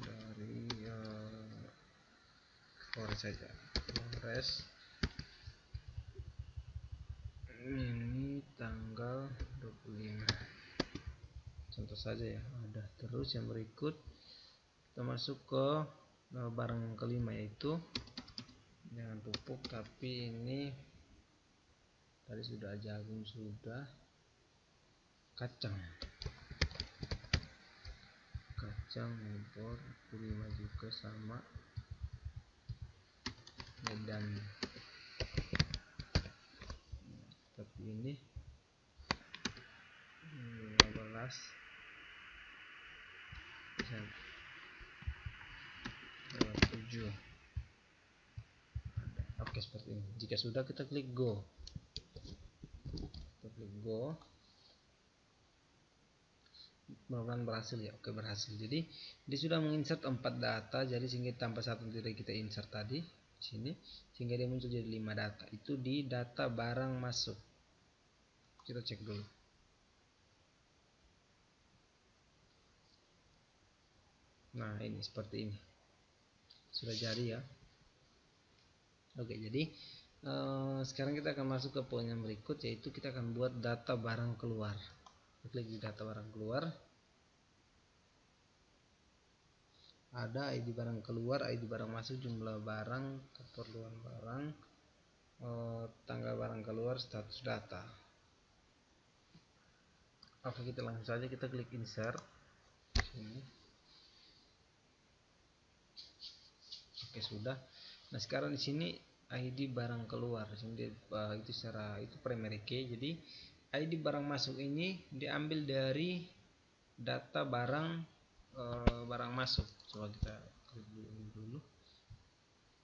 dari Flores saja, Flores. Ini tanggal 25, contoh saja ya, ada. Terus yang berikut kita masuk ke barang yang kelima, yaitu jangan pupuk tapi ini tadi sudah jagung, sudah kacang impor 5 juga sama, Medan. Tapi ini 15 7. Oke, seperti ini. Jika sudah, kita klik go. mudah-mudahan berhasil ya. Oke, berhasil. Jadi dia sudah menginsert 4 data, jadi sehingga tanpa satu tidak kita insert tadi sini, sehingga dia muncul jadi 5 data. Itu di data barang masuk. Kita cek dulu. Nah, ini seperti ini. Sudah jadi ya. Oke, jadi sekarang kita akan masuk ke poin yang berikut, yaitu kita akan buat data barang keluar. Klik di data barang keluar. Ada ID barang keluar, ID barang masuk, jumlah barang, keperluan barang, tanggal barang keluar, status data. Oke, kita langsung saja kita klik insert sini. Oke, sudah. Nah, sekarang di sini ID barang keluar sini itu secara itu primary key. Jadi ID barang masuk ini diambil dari data barang barang masuk. Coba kita klik dulu.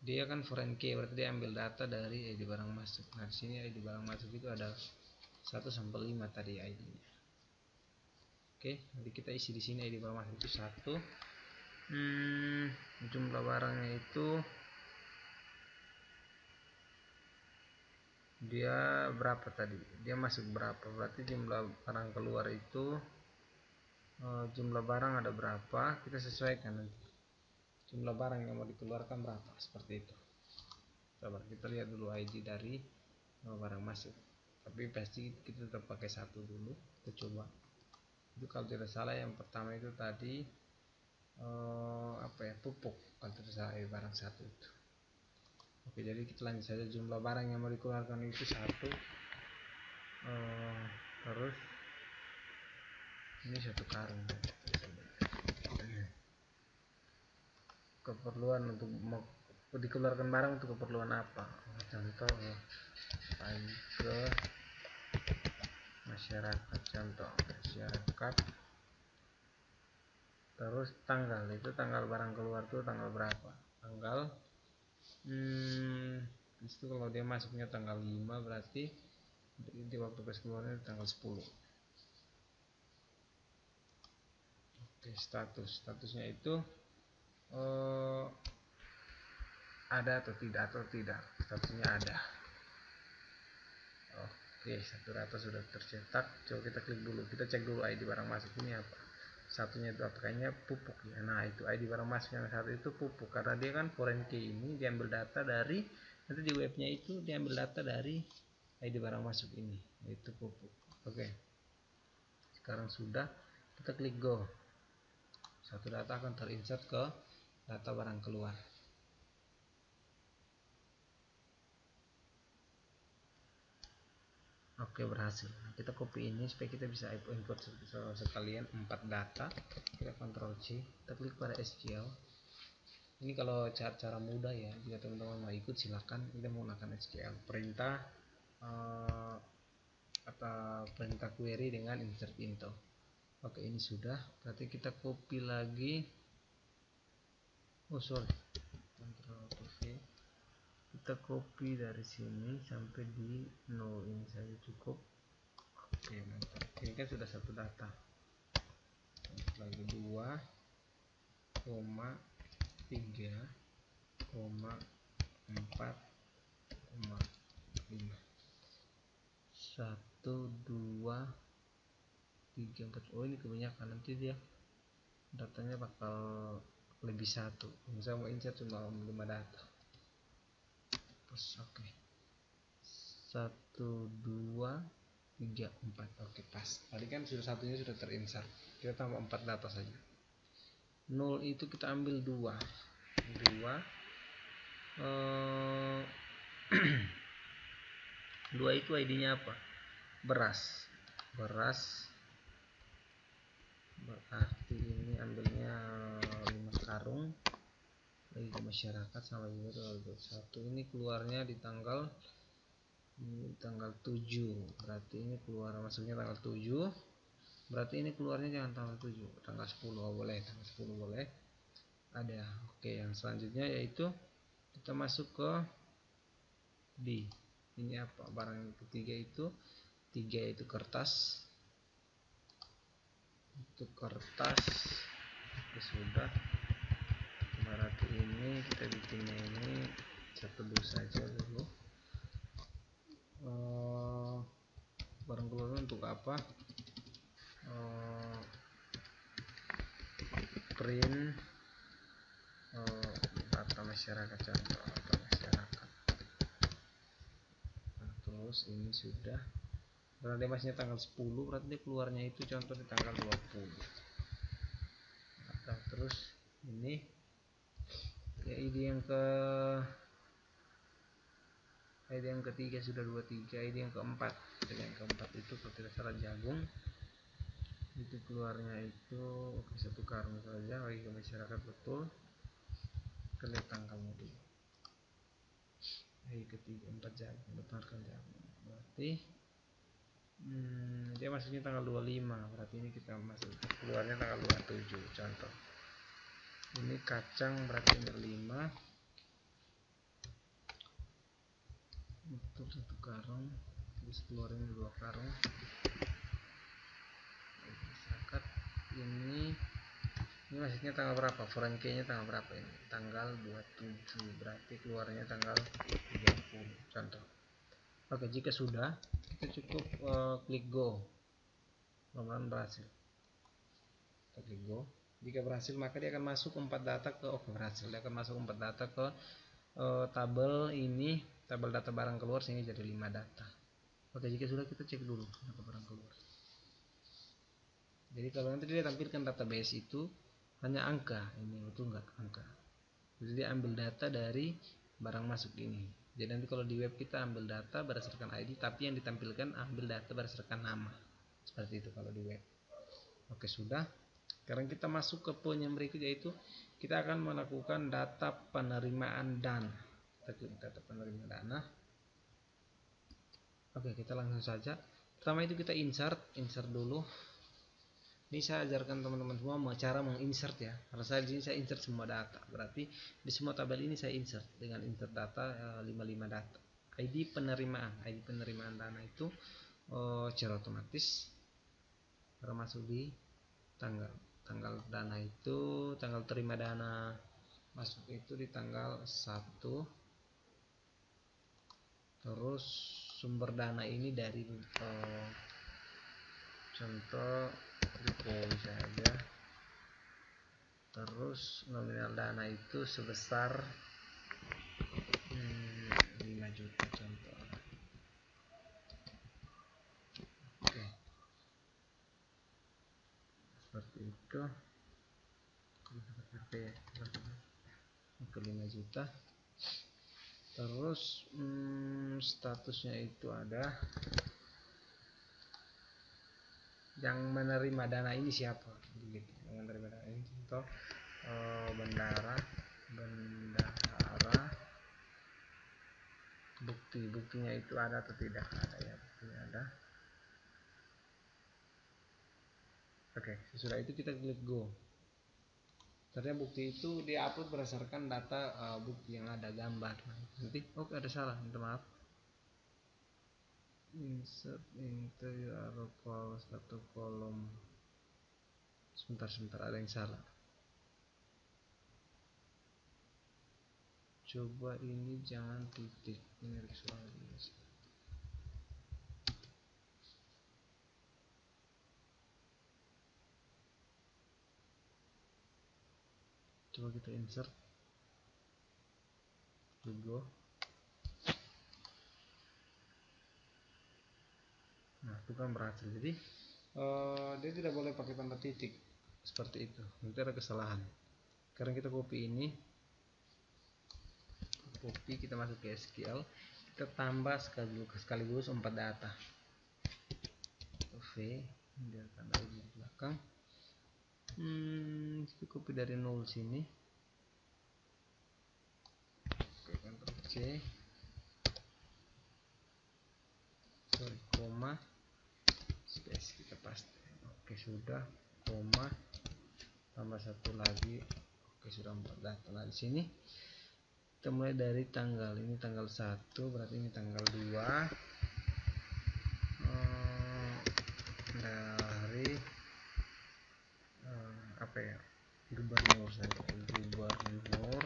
Dia kan foreign key, berarti dia ambil data dari ID barang masuk. Nah, di sini ID barang masuk itu ada 1 sampai 5 tadi ID-nya. Oke, nanti kita isi di sini ID barang masuk itu 1. Jumlah barangnya itu dia berapa tadi? Dia masuk berapa? Berarti jumlah barang keluar itu jumlah barang ada berapa? Kita sesuaikan nanti. Jumlah barang yang mau dikeluarkan berapa? Seperti itu. Coba kita lihat dulu ID dari barang masuk. Tapi pasti kita tetap pakai 1 dulu. Kita coba. Itu kalau tidak salah yang pertama itu tadi pupuk. Kalau tidak salah barang 1 itu. Oke, jadi kita lanjut saja. Jumlah barang yang mau dikeluarkan itu 1. Terus ini 1 karung. Keperluan untuk mau dikeluarkan barang untuk keperluan apa? Contoh ke masyarakat, contoh masyarakat. Terus tanggal, itu tanggal barang keluar tuh tanggal berapa? Tanggal itu kalau dia masuknya tanggal 5, berarti di waktu pas keluarnya tanggal 10. Oke, statusnya itu ada atau tidak. Statusnya ada. Oke, 1 data sudah tercetak. Coba kita klik dulu, kita cek dulu ID barang masuk ini apa. Satunya itu apa? Kayaknya pupuk ya. Nah, itu ID barang masuk yang satu itu pupuk, karena dia kan foreign key ini diambil data dari, nanti di webnya itu diambil data dari ID barang masuk ini, yaitu pupuk. Oke, sekarang sudah, kita klik go. 1 data akan terinsert ke data barang keluar. Oke, berhasil. Nah, kita copy ini supaya kita bisa import sekalian 4 data. Kita Ctrl C, kita klik pada SQL. Ini kalau cara mudah ya, jika teman-teman mau ikut silakan. Kita menggunakan SQL, perintah atau perintah query dengan insert into. Oke, ini sudah. Berarti kita copy lagi. Ctrl V. Kita copy dari sini sampai di 0 ini saja cukup. Oke, mantap. Ini kan sudah 1 data. Lagi 2, 3, 4, 5. 1, 2, 3, 4. Oh, ini kebanyakan, nanti dia datanya bakal lebih 1. Misalnya mau insert cuma 5 data. Terus oke. 1, 2, 3, 4. Oke, pas. Tadi kan sudah satunya sudah terinsert. Kita tambah 4 data saja. 0 itu kita ambil 2. 2 itu ID-nya apa? Beras. Berarti ini ambilnya 5 karung. Lagi ke masyarakat sama juga 1. Ini keluarnya di tanggal 7. Berarti ini keluar masuknya tanggal 7. Berarti ini keluarnya jangan tanggal 7, tanggal 10. Boleh, tanggal 10 boleh. Ada. Oke, yang selanjutnya yaitu kita masuk ke D. Ini apa? Barang yang ketiga itu 3 itu kertas. untuk kertas ya sudah. Berarti ini kita bikinnya ini satu dulu saja dulu. Barang keluar untuk apa? Print data masyarakat, contoh data masyarakat. Nah, terus ini sudah berarti masnya tanggal 10, berarti dia keluarnya itu contoh di tanggal 20. Nah, terus ini ya ID yang ketiga sudah 23, ID yang keempat. Jadi yang keempat itu kalau tidak salah jagung, itu keluarnya itu oke, satu karung saja bagi ke masyarakat, betul. Kita lihat tanggalnya dulu. ID ketiga 4 jagung, betulkan jagung. Berarti dia masuknya tanggal 25, berarti ini kita masuk keluarnya tanggal 27 contoh. Ini kacang berarti nomor 5, betul, satu karung, terus keluarin 2 karung. Masyarakat ini masuknya tanggal berapa? Foreign-nya tanggal berapa ini? Tanggal 27, berarti keluarnya tanggal 30 contoh. Oke, jika sudah kita cukup klik go. Mudah-mudahan berhasil. Kita klik go. Jika berhasil maka dia akan masuk 4 data ke berhasil. Dia akan masuk 4 data ke tabel ini, tabel data barang keluar, sehingga jadi 5 data. Oke, jika sudah kita cek dulu data barang keluar. Jadi kalau nanti dia tampilkan database itu hanya angka, ini betul nggak angka? Jadi dia ambil data dari barang masuk ini. Jadi nanti kalau di web kita ambil data berdasarkan ID, tapi yang ditampilkan ambil data berdasarkan nama. Seperti itu kalau di web. Oke, sudah. Sekarang kita masuk ke poin yang berikut, yaitu kita akan melakukan data penerimaan dana. Kita klik data penerima dana. Oke, kita langsung saja. Pertama itu kita insert dulu. Ini saya ajarkan teman-teman semua cara menginsert ya. Karena saya di sini saya insert semua data. Berarti di semua tabel ini saya insert dengan insert data 55 data. ID penerimaan dana itu secara otomatis termasuk di tanggal dana itu, tanggal terima dana masuk itu di tanggal 1. Terus sumber dana ini dari contoh Jokowi saja. Terus nominal dana itu sebesar 5 juta contoh. Oke, seperti itu. Ke 5 juta. Terus statusnya itu ada yang menerima dana ini siapa, gitu. Yang menerima dana ini contoh bendahara, buktinya itu ada atau tidak ada ya, buktinya ada. Oke, sesudah itu kita klik go. Ternyata bukti itu diupload berdasarkan data bukti yang ada gambar. Nanti ada salah, minta maaf. Insert into your files satu kolom. Sebentar ada yang salah. Coba ini jangan titik, ini visualisasi. Coba kita insert logo. Nah, itu kan berhasil. Jadi dia tidak boleh pakai tanda titik seperti itu, nanti ada kesalahan. Sekarang kita copy ini, kita masuk ke SQL, kita tambah sekaligus 4 data. Dia tanda di belakang. Kita copy dari 0 sini. Oke, Ctrl C. Koma, space kita paste. Oke, sudah. Koma, tambah satu lagi. Oke, sudah 4 data. Nah, di sini kita mulai dari tanggal ini, tanggal 1, berarti ini tanggal 2 dari gubernur saja, gubernur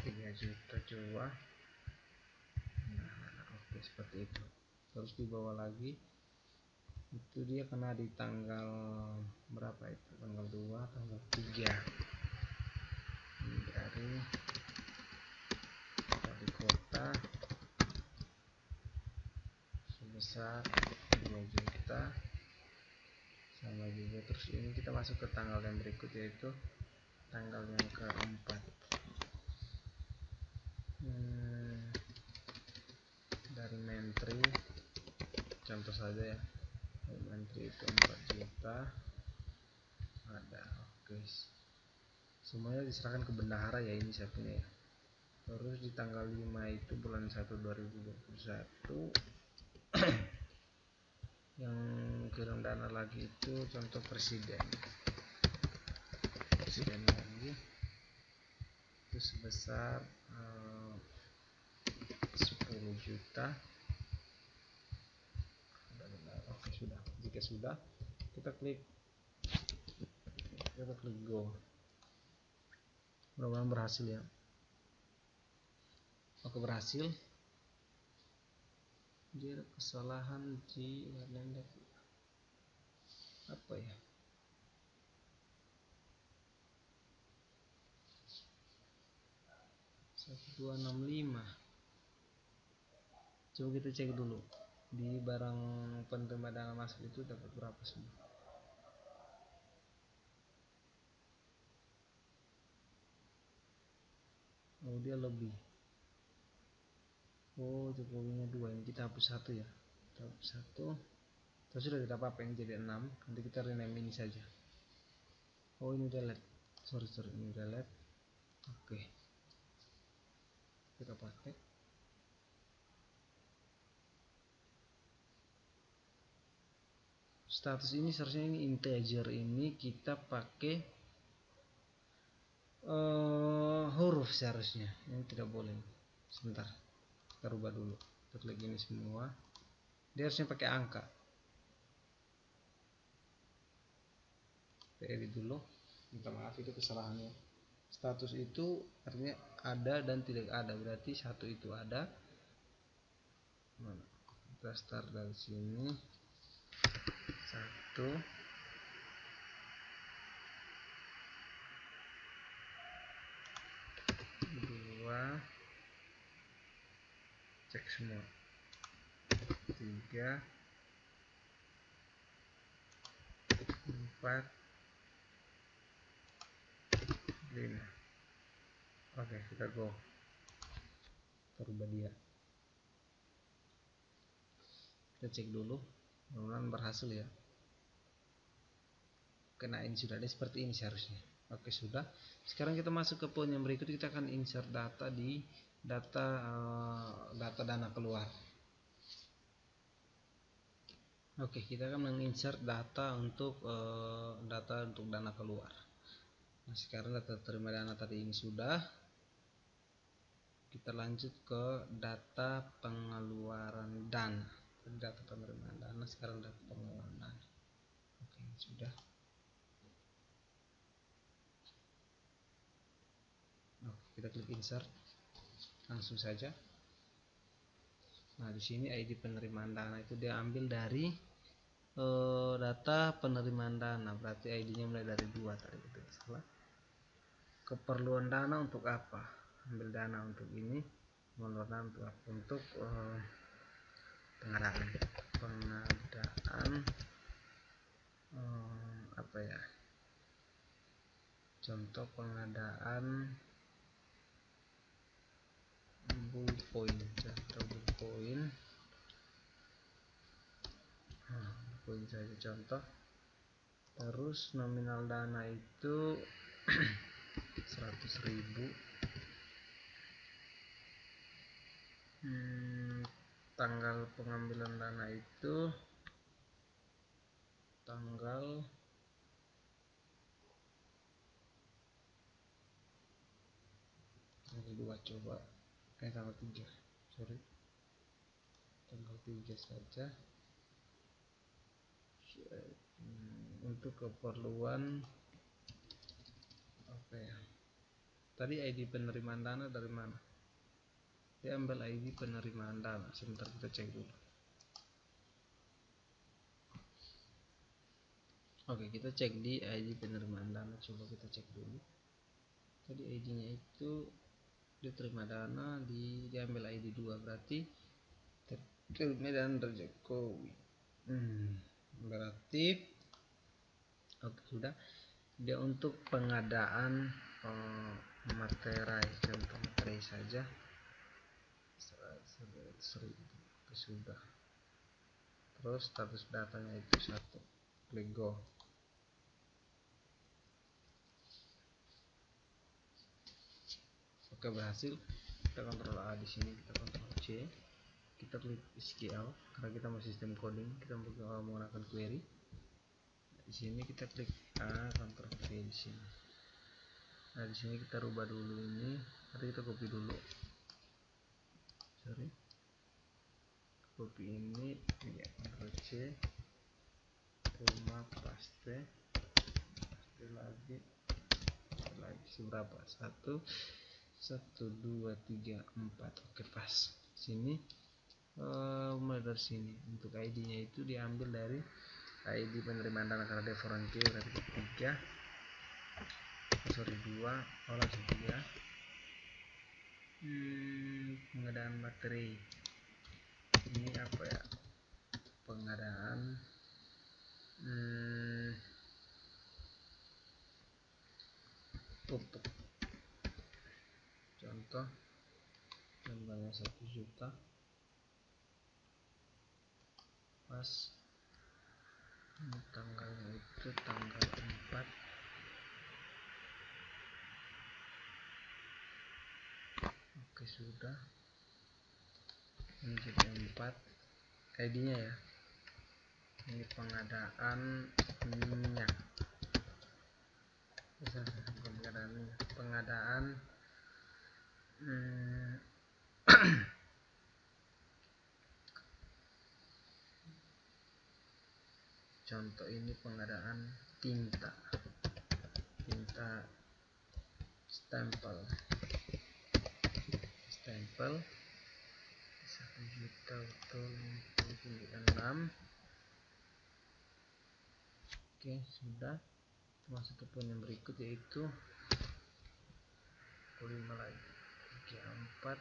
3 juta coba. Nah, oke, seperti itu. Terus di bawah lagi itu dia kena di tanggal berapa itu, tanggal 2, tanggal 3 dari wali kota sebesar 2 juta sama juga. Terus ini kita masuk ke tanggal yang berikut, yaitu tanggal yang keempat. Dari menteri contoh saja ya, dari menteri itu 4 juta ada. Oke, semuanya diserahkan ke bendahara ya, ini satunya ya. Terus di tanggal 5 itu bulan 1 2021 yang kirim dana lagi itu contoh presiden lagi itu sebesar 10 juta. Oke, sudah. Jika sudah, kita klik go. Mudah-mudahan berhasil ya. Oke, berhasil. Dia ada kesalahan di apa ya, 1265. Coba kita cek dulu di barang penerima dana masuk itu dapat berapa semua. Oh, dia lebih. Oh, Jokowinya 2, ini kita hapus 1 ya. Kita hapus 1. Terus sudah tidak apa-apa, yang jadi 6. Nanti kita rename ini saja. Oh, ini delete. Sorry, ini delete. Oke, kita pakai status ini. Seharusnya ini integer, ini kita pakai huruf seharusnya. Ini tidak boleh. Sebentar, kita rubah dulu. Kita klik ini semua. Dia harusnya pakai angka. Kita edit dulu. Minta maaf, itu kesalahannya. Status itu artinya ada dan tidak ada, berarti 1 itu ada. Kita start dari sini. 1, 2, cek semua. 3, 4, 5. Oke, kita go. Kita rubah dia. Kita cek dulu, mudah-mudahan berhasil ya. Kena ini sudah ada seperti ini seharusnya. Oke, sudah. Sekarang kita masuk ke poin yang berikut. Kita akan insert data di data dana keluar. Oke, kita akan menginsert data untuk dana keluar. Nah, sekarang data terima dana tadi ini sudah. Kita lanjut ke data pengeluaran dana. Data penerimaan dana, sekarang data pengeluaran dana. Oke, sudah. Oke, kita klik insert. Langsung saja. Nah, di sini ID penerimaan dana itu dia ambil dari data penerimaan dana, berarti ID-nya mulai dari 2 tadi, itu salah. Keperluan dana untuk apa? Ambil dana untuk ini, pengeluaran untuk apa? Untuk pengadaan apa ya? Contoh pengadaan bullpoint, poin saja contoh. Terus nominal dana itu 100.000. Tanggal pengambilan dana itu tanggal 2 coba. Tanggal 3. Sorry. Tanggal 3 saja. untuk keperluan apa ya, tadi ID penerimaan dana dari mana, dia ambil ID penerimaan dana. Sebentar kita cek dulu. Oke, kita cek di ID penerimaan dana, coba kita cek dulu. Tadi ID nya itu diterima dana, diambil ID 2, berarti terima dan Jokowi. Berarti oke, sudah. Dia untuk pengadaan materai, contoh materai saja 100.000. Sudah. Terus status datanya itu 1, klik go. Oke, berhasil. Kita kontrol A di sini, kita kontrol C, kita klik SQL karena kita mau sistem coding, kita mau menggunakan query. Di sini kita klik A, kontrol V di sini. Nah, di sini kita rubah dulu ini, nanti kita copy dulu. Copy ini ya, Ctrl C, cuma paste lagi seberapa, 1 2 3 4. Oke, pas. Sini mulai dari sini. Untuk ID nya itu diambil dari ID penerimaan dana karena dia foreign key, berarti 2 langsung 3. Pengadaan materi ini apa ya, pengadaan pupuk, contohnya 1 juta, pas tanggalnya itu tanggal 4. Oke, sudah. Ini jadi 4 ID nya ya. Ini pengadaan minyak, pengadaan contoh ini pengadaan tinta stempel 1.000.000 Oke, sudah. Masuk ke poin yang berikut, yaitu 5 lagi, 4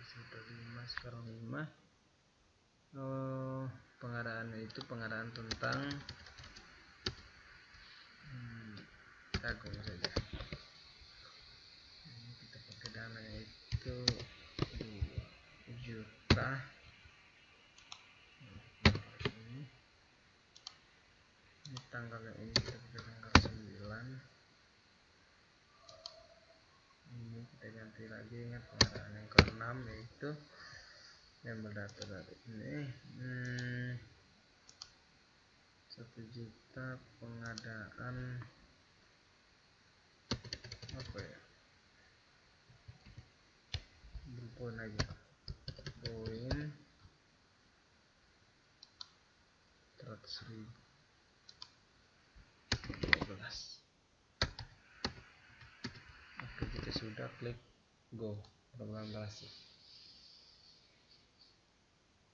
sudah 5, sekarang 5. Pengadaannya itu pengadaan tentang jagung saja. Ini kita pakai dana itu 2 juta. Ini tanggalnya ini kita pakai tanggal 9. Ini kita ganti lagi, ingat pengadaan yang ke-6 yaitu yang berdata dari ini 1 juta pengadaan apa ya, berpoin aja, poin 100.000 12. Oke, kita sudah, klik go. Mudah-mudahan berhasil.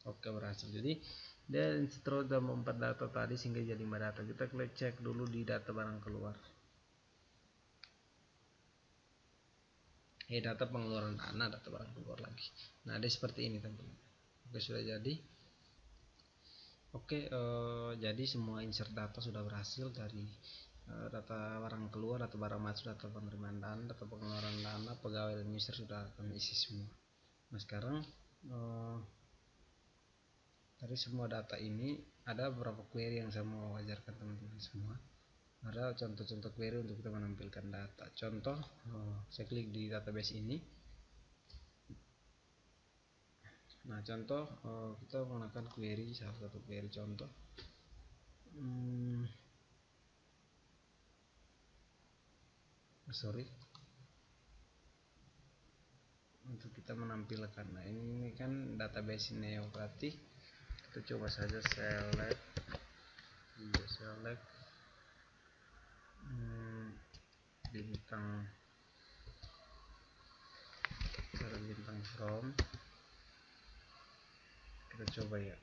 Oke, berhasil. Jadi dan setelah udah 4 data tadi sehingga jadi 5 data, kita klik cek dulu di data barang keluar. Data pengeluaran dana, data barang keluar lagi. Nah, ada seperti ini teman-teman. Oke, sudah jadi. Oke, jadi semua insert data sudah berhasil dari data barang keluar, data barang masuk, data penerimaan dana, data pengeluaran dana, pegawai dan user sudah kami isi semua. Nah, sekarang dari semua data ini ada beberapa query yang saya mau ajarkan teman-teman semua. Ada contoh-contoh query untuk kita menampilkan data. Contoh, saya klik di database ini. Nah, contoh kita menggunakan query, salah satu query contoh. Untuk kita menampilkan, nah ini kan database Neo, berarti kita coba saja select bintang from. Kita coba ya.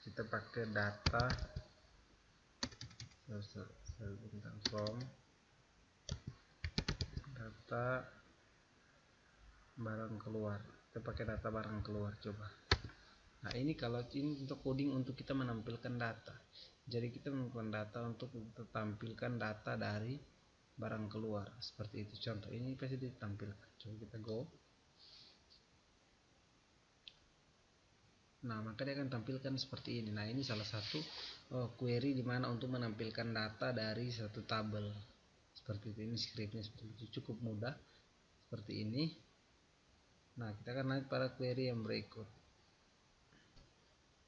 Kita pakai data bintang from data barang keluar. Kita pakai data barang keluar coba. Nah ini kalau ini untuk coding untuk kita menampilkan data. Jadi kita menampilkan data untuk tampilkan data dari barang keluar seperti itu. Contoh ini pasti ditampilkan. Coba kita go. Nah maka dia akan tampilkan seperti ini. Nah ini salah satu query dimana untuk menampilkan data dari satu tabel seperti itu. Ini scriptnya seperti itu, cukup mudah seperti ini. Nah kita akan lanjut pada query yang berikut.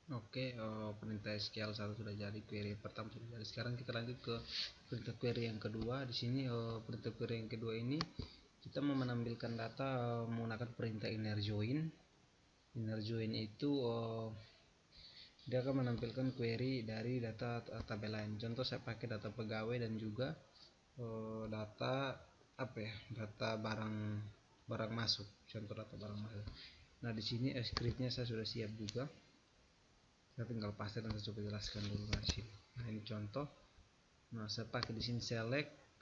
Oke, perintah SQL1 sudah jadi, query pertama sudah jadi. Sekarang kita lanjut ke perintah query yang kedua. Di sini perintah query yang kedua ini kita mau menampilkan data menggunakan perintah inner join. Inner join itu dia akan menampilkan query dari data tabel lain. Contoh saya pakai data pegawai dan juga data apa ya? Data barang masuk. Contoh data barang masuk. Nah, di sini scriptnya saya sudah siap juga. Saya tinggal paste dan saya coba jelaskan dulu di sini. Nah, ini contoh. Nah, saya pakai di sini select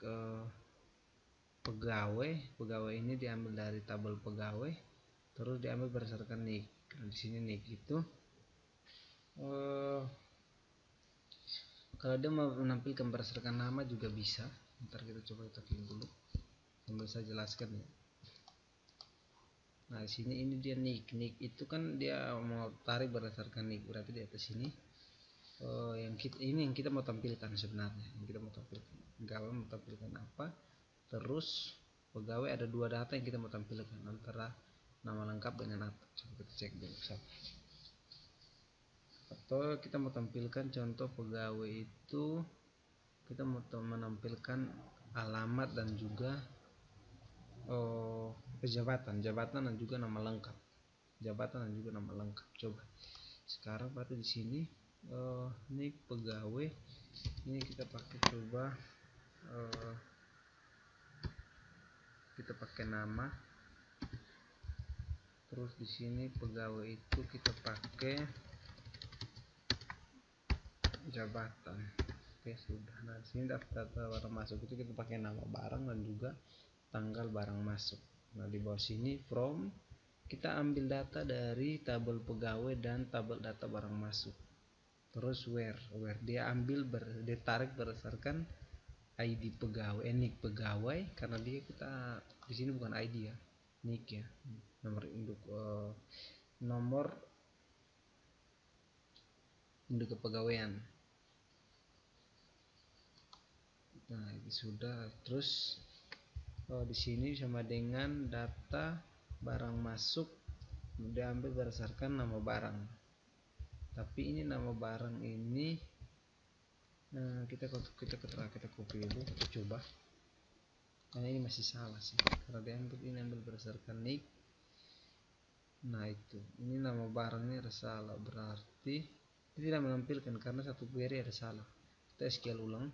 pegawai ini diambil dari tabel pegawai, terus diambil berdasarkan nick. Nah, di sini nick itu kalau dia mau menampilkan berdasarkan nama juga bisa. Ntar kita coba klik dulu sambil saya jelaskan ya. Nah, di sini ini dia nick itu kan dia mau tarik berdasarkan nick, berarti di atas sini yang kita mau tampilkan sebenarnya. Yang kita mau tampilkan pegawai mau tampilkan apa, terus pegawai ada dua data yang kita mau tampilkan antara nama lengkap dengan apa. Coba kita cek dulu atau kita mau tampilkan contoh pegawai itu kita mau menampilkan alamat dan juga jabatan dan juga nama lengkap. Coba sekarang berarti di sini ini pegawai ini kita pakai coba kita pakai nama, terus di sini pegawai itu kita pakai jabatan. Oke sudah. Nah di sini data barang masuk itu kita pakai nama barang dan juga tanggal barang masuk. Nah di bawah sini from kita ambil data dari tabel pegawai dan tabel data barang masuk. Terus where dia tarik berdasarkan ID pegawai, nick pegawai, karena dia kita di sini bukan ID ya, nick ya, nomor induk kepegawaian. Nah ini sudah. Terus di sini sama dengan data barang masuk diambil berdasarkan nama barang, tapi ini nama barang ini kita copy dulu, kita coba. Nah ini masih salah sih karena ini ambil berdasarkan nick. Nah itu ini nama barangnya ada salah, berarti ini tidak menampilkan karena satu query ada salah. Kita SQL ulang.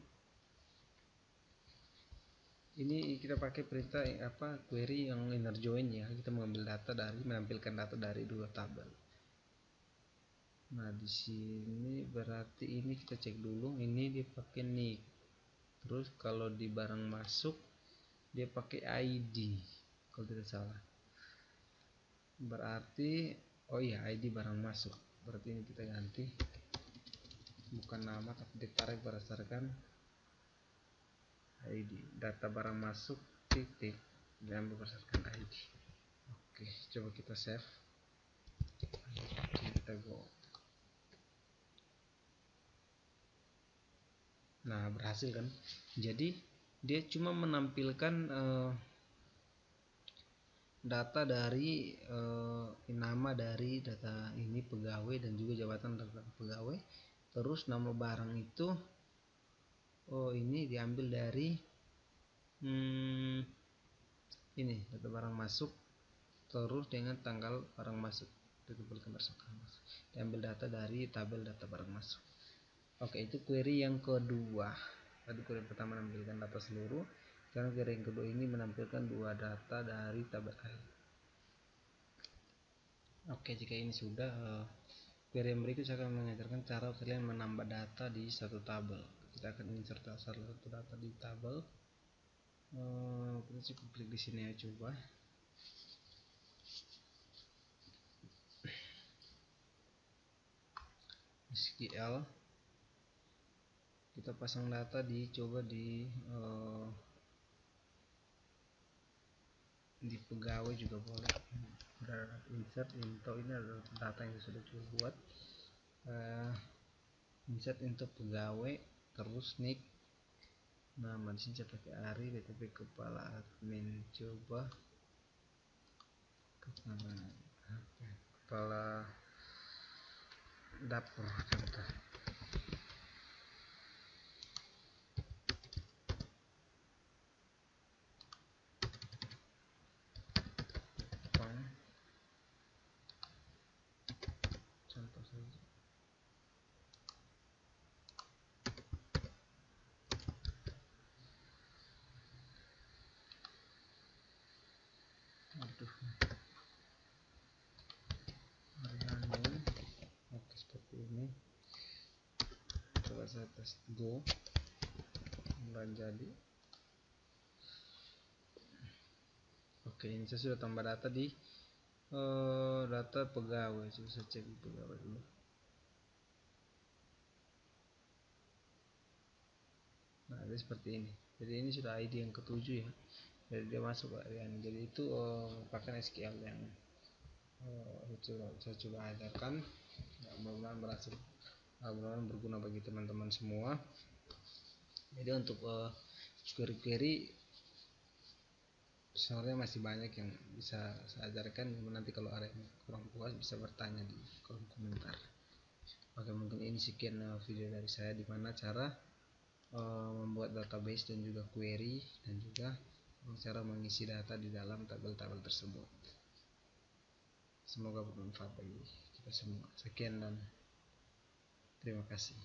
Ini kita pakai perintah query yang inner join ya. Kita menampilkan data dari dua tabel. Nah di sini berarti ini kita cek dulu, ini dia pakai nick. Terus kalau di barang masuk dia pakai ID kalau tidak salah. Berarti ID barang masuk. Berarti ini kita ganti bukan nama tapi ditarik berdasarkan ID. Data barang masuk titik diambil berdasarkan ID. Oke, coba kita save. Kita go. Nah berhasil kan. Jadi dia cuma menampilkan data dari nama dari data ini pegawai dan juga jabatan data pegawai. Terus nama barang itu ini diambil dari ini data barang masuk, terus dengan tanggal barang masuk diambil data dari tabel data barang masuk. Oke, itu query yang kedua. Tadi query pertama menampilkan data seluruh, sekarang query yang kedua ini menampilkan dua data dari tabel A. Oke, jika ini sudah, query yang berikut saya akan mengajarkan cara kalian menambah data di satu tabel. Kita akan insert salah satu data di tabel. Kita cukup klik di sini ya, coba. SQL, kita pasang data coba di pegawai juga boleh. Insert into, ini adalah data yang sudah coba buat. Insert into pegawai, terus nick, nama di sini saya pakai Ari, BTP kepala admin, coba kepala dapur contoh. Contoh saja. Aduh. Oke, seperti ini. Coba saya tes go. Mulai jadi. Oke, ini saya sudah tambah data di data pegawai. Coba saya cek di pegawai dulu. Nah, jadi seperti ini. Jadi ini sudah ID yang ketujuh ya. Jadi dia masuk ke area ini. Jadi itu pakai SQL yang saya coba ajarkan. Ya, mudah-mudahan berhasil, mudah-mudahan berguna bagi teman-teman semua. Jadi untuk query-query sebenarnya masih banyak yang bisa saya ajarkan. Nanti kalau ada yang kurang puas bisa bertanya di kolom komentar. Oke, mungkin ini sekian video dari saya, dimana cara membuat database dan juga query, dan juga cara mengisi data di dalam tabel-tabel tersebut. Semoga bermanfaat bagi kita semua. Sekian dan terima kasih.